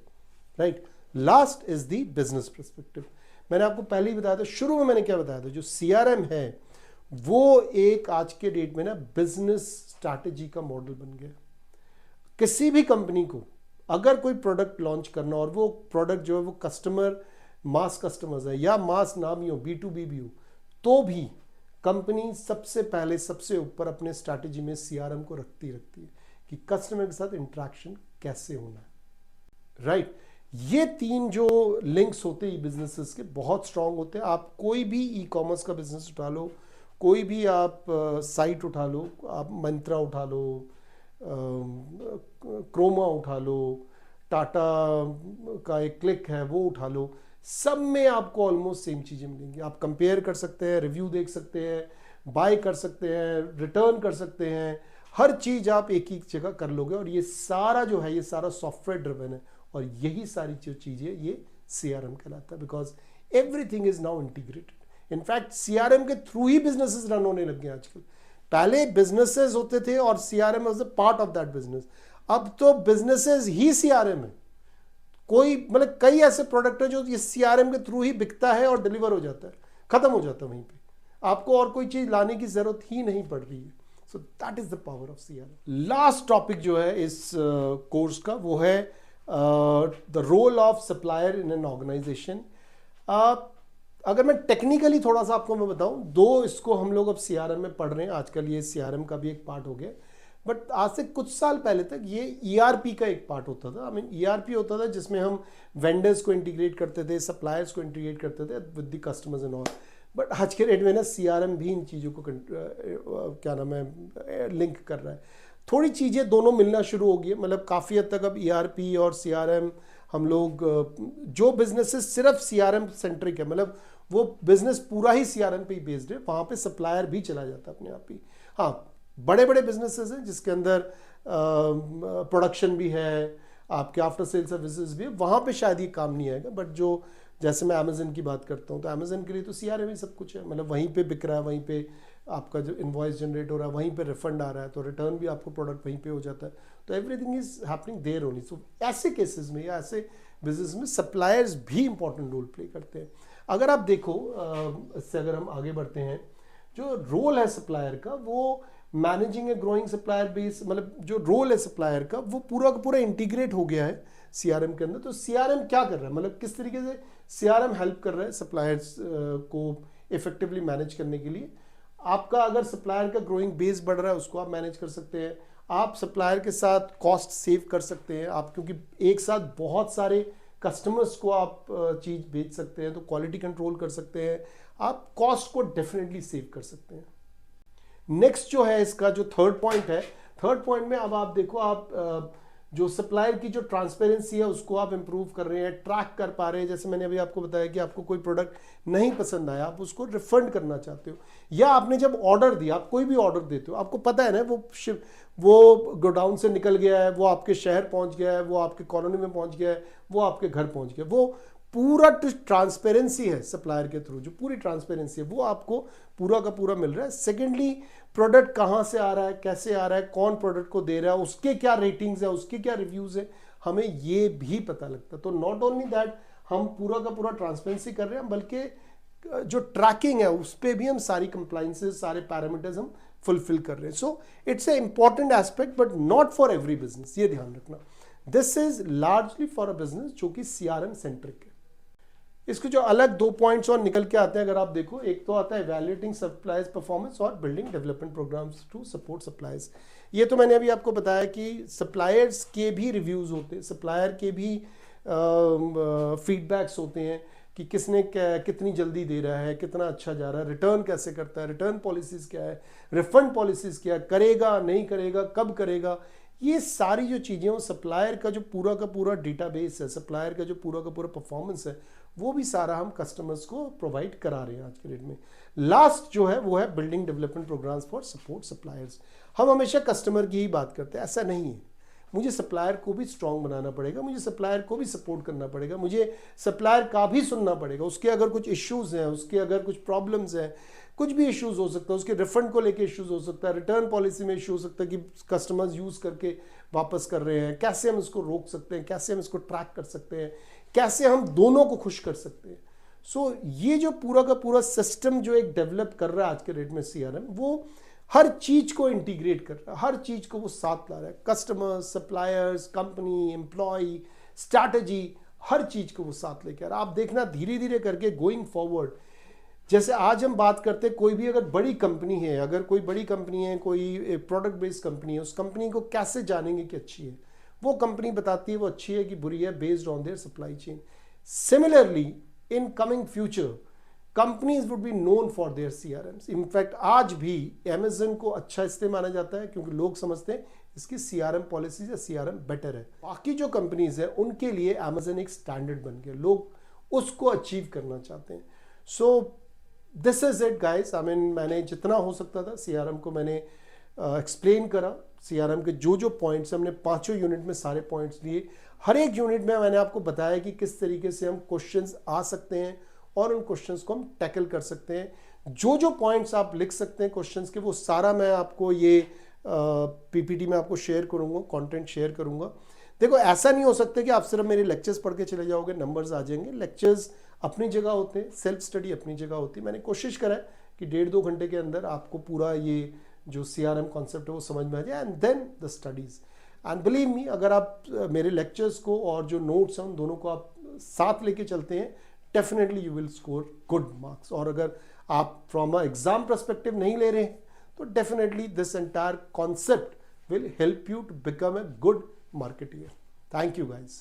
right. Last is the business perspective. मैंने आपको पहले ही बताया था, शुरू में मैंने क्या बताया था, जो सीआरएम है वो एक आज के डेट में ना बिजनेस स्ट्रैटेजी का मॉडल बन गया। किसी भी कंपनी को अगर कोई प्रोडक्ट लॉन्च करना, और वो प्रोडक्ट जो है वो कस्टमर मास कस्टमर्स है, या मास ना भी हो, B2B भी हो, तो भी कंपनी सबसे पहले सबसे ऊपर अपने स्ट्रैटेजी में सीआरएम को रखती है कि कस्टमर के साथ इंटरेक्शन कैसे होना है, राइट। ये 3 जो लिंक्स होते हैं बिजनेसेस के, बहुत स्ट्रांग होते हैं। आप कोई भी ई कॉमर्स का बिजनेस उठा लो, कोई भी आप साइट उठा लो, आप मंत्रा उठा लो, क्रोमा उठा लो, टाटा का एक क्लिक है वो उठा लो, सब में आपको ऑलमोस्ट सेम चीज़ें मिलेंगी। आप कंपेयर कर सकते हैं, रिव्यू देख सकते हैं, बाय कर सकते हैं, रिटर्न कर सकते हैं, हर चीज़ आप एक ही जगह कर लोगे। और ये सारा जो है ये सारा सॉफ्टवेयर ड्रिवन है, और यही सारी जो चीज़ें ये सीआरएम कहलाता है, because everything is now integrated. In fact CRM के थ्रू ही बिजनेसेस रन होने लग गए आजकल। पहले बिजनेसेस होते थे और CRM was a part of that business, अब तो बिजनेसेस ही सीआरएम है। कोई मतलब कई ऐसे प्रोडक्ट है जो ये सीआरएम के थ्रू ही बिकता है और डिलीवर हो जाता है, खत्म हो जाता है वहीं पे, आपको और कोई चीज लाने की जरूरत ही नहीं पड़ रही है। So that is the power of CRM. Last topic जो है इस कोर्स का वो है the role of supplier in an organization. अगर मैं टेक्निकली थोड़ा सा आपको मैं बताऊं, दो इसको हम लोग अब सीआरएम में पढ़ रहे हैं आजकल, ये सीआरएम का भी एक पार्ट हो गया, बट आज से कुछ साल पहले तक ये ईआरपी का एक पार्ट होता था। आई मीन ईआरपी होता था जिसमें हम वेंडर्स को इंटीग्रेट करते थे, सप्लायर्स को इंटीग्रेट करते थे with the customers and all. But आज के डेट में ना सीआरएम भी इन चीज़ों को क्या नाम है लिंक कर रहा है। थोड़ी चीज़ें दोनों मिलना शुरू हो गई है, मतलब काफ़ी हद तक अब ईआरपी और सीआरएम हम लोग जो बिजनेसेस सिर्फ सीआरएम सेंट्रिक है, मतलब वो बिजनेस पूरा ही सीआरएम पे ही बेस्ड है, वहाँ पे सप्लायर भी चला जाता है अपने आप ही। हाँ, बड़े बड़े बिजनेसेस हैं जिसके अंदर प्रोडक्शन भी है, आपके आफ्टर सेल सर्विसेज भी है, वहाँ पे शायद ये काम नहीं आएगा। बट जो जैसे मैं अमेजन की बात करता हूँ, तो अमेजन के लिए तो सीआरएम ही सब कुछ है, मतलब वहीं पे बिक रहा है, वहीं पे आपका जो इनवॉइस जनरेट हो रहा है, वहीं पे रिफंड आ रहा है, तो रिटर्न भी आपको प्रोडक्ट वहीं पे हो जाता है। तो everything is happening there only. So ऐसे केसेस में या ऐसे बिजनेस में सप्लायर्स भी इंपॉर्टेंट रोल प्ले करते हैं। अगर आप देखो इससे अगर हम आगे बढ़ते हैं, जो रोल है सप्लायर का, वो managing a growing supplier base, मतलब जो रोल है सप्लायर का वो पूरा का पूरा इंटीग्रेट हो गया है सीआरएम के अंदर। तो सीआरएम क्या कर रहा है, मतलब किस तरीके से सीआरएम हेल्प कर रहा है सप्लायर्स को इफेक्टिवली मैनेज करने के लिए। आपका अगर सप्लायर का ग्रोइंग बेस बढ़ रहा है, उसको आप मैनेज कर सकते हैं। आप सप्लायर के साथ कॉस्ट सेव कर सकते हैं आप, क्योंकि एक साथ बहुत सारे कस्टमर्स को आप चीज़ बेच सकते हैं, तो क्वालिटी कंट्रोल कर सकते हैं, आप कॉस्ट को डेफिनेटली सेव कर सकते हैं। नेक्स्ट जो है इसका जो थर्ड पॉइंट है, थर्ड पॉइंट में अब आप देखो, आप जो सप्लायर की जो ट्रांसपेरेंसी है उसको आप इंप्रूव कर रहे हैं, ट्रैक कर पा रहे हैं। जैसे मैंने अभी आपको बताया कि आपको कोई प्रोडक्ट नहीं पसंद आया, आप उसको रिफंड करना चाहते हो, या आपने जब ऑर्डर दिया, आप कोई भी ऑर्डर देते हो, आपको पता है ना वो गोडाउन से निकल गया है, वो आपके शहर पहुंच गया है, वो आपके कॉलोनी में पहुंच गया है, वो आपके घर पहुंच गया, वो पूरा ट्रांसपेरेंसी है सप्लायर के थ्रू, जो पूरी ट्रांसपेरेंसी है वो आपको पूरा का पूरा मिल रहा है। सेकेंडली, प्रोडक्ट कहाँ से आ रहा है, कैसे आ रहा है, कौन प्रोडक्ट को दे रहा है, उसके क्या रेटिंग्स है, उसके क्या रिव्यूज है, हमें ये भी पता लगता है। तो नॉट ओनली दैट हम पूरा का पूरा ट्रांसपेरेंसी कर रहे हैं, बल्कि जो ट्रैकिंग है उस पर भी हम सारी कंप्लाइंसेस, सारे पैरामीटर्स हम फुलफिल कर रहे हैं। So it's a important aspect, but not for every business, ये ध्यान रखना। This is largely for a business जो कि CRM सेंट्रिक है। इसके जो अलग 2 पॉइंट्स और निकल के आते हैं अगर आप देखो, एक तो आता है इवैल्यूएटिंग सप्लायर्स परफॉर्मेंस और building development programs to support suppliers. ये तो मैंने अभी आपको बताया कि सप्लायर्स के भी रिव्यूज होते हैं, सप्लायर के भी फीडबैक्स होते हैं कि किसने कितनी जल्दी दे रहा है, कितना अच्छा जा रहा है, रिटर्न कैसे करता है, रिटर्न पॉलिसीज क्या है, रिफंड पॉलिसीज क्या है, करेगा नहीं करेगा, कब करेगा। ये सारी जो चीज़ें हो, सप्लायर का जो पूरा का पूरा डेटाबेस है, सप्लायर का जो पूरा का पूरा परफॉर्मेंस है, वो भी सारा हम कस्टमर्स को प्रोवाइड करा रहे हैं आज के डेट में। लास्ट जो है वो है building development programs for support suppliers. हम हमेशा कस्टमर की ही बात करते हैं, ऐसा नहीं है। मुझे सप्लायर को भी स्ट्रांग बनाना पड़ेगा, मुझे सप्लायर को भी सपोर्ट करना पड़ेगा, मुझे सप्लायर का भी सुनना पड़ेगा। उसके अगर कुछ इश्यूज हैं, उसके अगर कुछ प्रॉब्लम्स हैं, कुछ भी इश्यूज हो सकता है, उसके रिफंड को लेके इश्यूज हो सकता है, रिटर्न पॉलिसी में इश्यू हो सकता है कि कस्टमर्स यूज करके वापस कर रहे हैं, कैसे हम इसको रोक सकते हैं, कैसे हम इसको ट्रैक कर सकते हैं, कैसे हम दोनों को खुश कर सकते हैं। सो ये जो पूरा का पूरा सिस्टम जो एक डेवलप कर रहा है आज के डेट में CRM, वो हर चीज को इंटीग्रेट कर रहा है, हर चीज को वो साथ ला रहा है। Customers, suppliers, company, employ, strategy, हर चीज को वो साथ लेके आ रहा है। आप देखना धीरे धीरे करके गोइंग फॉरवर्ड, जैसे आज हम बात करते हैं, कोई भी अगर बड़ी कंपनी है, अगर कोई बड़ी कंपनी है, कोई प्रोडक्ट बेस्ड कंपनी है, उस कंपनी को कैसे जानेंगे कि अच्छी है? वो कंपनी बताती है वो अच्छी है कि बुरी है based on their supply chain. Similarly in coming future companies would be known for their CRMs। In fact आज भी अमेजन को अच्छा इसलिए माना जाता है क्योंकि लोग समझते हैं इसकी CRM पॉलिसीज या CRM बेटर है। बाकी जो कंपनीज है उनके लिए अमेजन एक स्टैंडर्ड बन गया, लोग उसको अचीव करना चाहते हैं। सो this is it guys. I mean, मैंने जितना हो सकता था CRM को मैंने एक्सप्लेन करा। CRM के जो जो पॉइंट्स हमने 5 यूनिट में सारे पॉइंट्स लिए, हर एक यूनिट में मैंने आपको बताया कि किस तरीके से हम क्वेश्चंस आ सकते हैं और उन क्वेश्चंस को हम टैकल कर सकते हैं। जो जो पॉइंट्स आप लिख सकते हैं क्वेश्चंस के, वो सारा मैं आपको ये PPT में आपको शेयर करूंगा, कंटेंट शेयर करूंगा। देखो, ऐसा नहीं हो सकता कि आप सिर्फ मेरे लेक्चर्स पढ़ के चले जाओगे, नंबर्स आ जाएंगे। लेक्चर्स अपनी जगह होते हैं, सेल्फ स्टडी अपनी जगह होती है। मैंने कोशिश करा है कि 1.5-2 घंटे के अंदर आपको पूरा ये जो CRM कॉन्सेप्ट है वो समझ में आ जाए, and then the studies. And believe me, अगर आप मेरे लेक्चर्स को और जो नोट्स हैं उन दोनों को आप साथ लेके चलते हैं, definitely you will score good marks. और अगर आप फ्रॉम अ एग्जाम परस्पेक्टिव नहीं ले रहे हैं तो definitely this entire concept will help you to become a good marketeer. Thank you guys.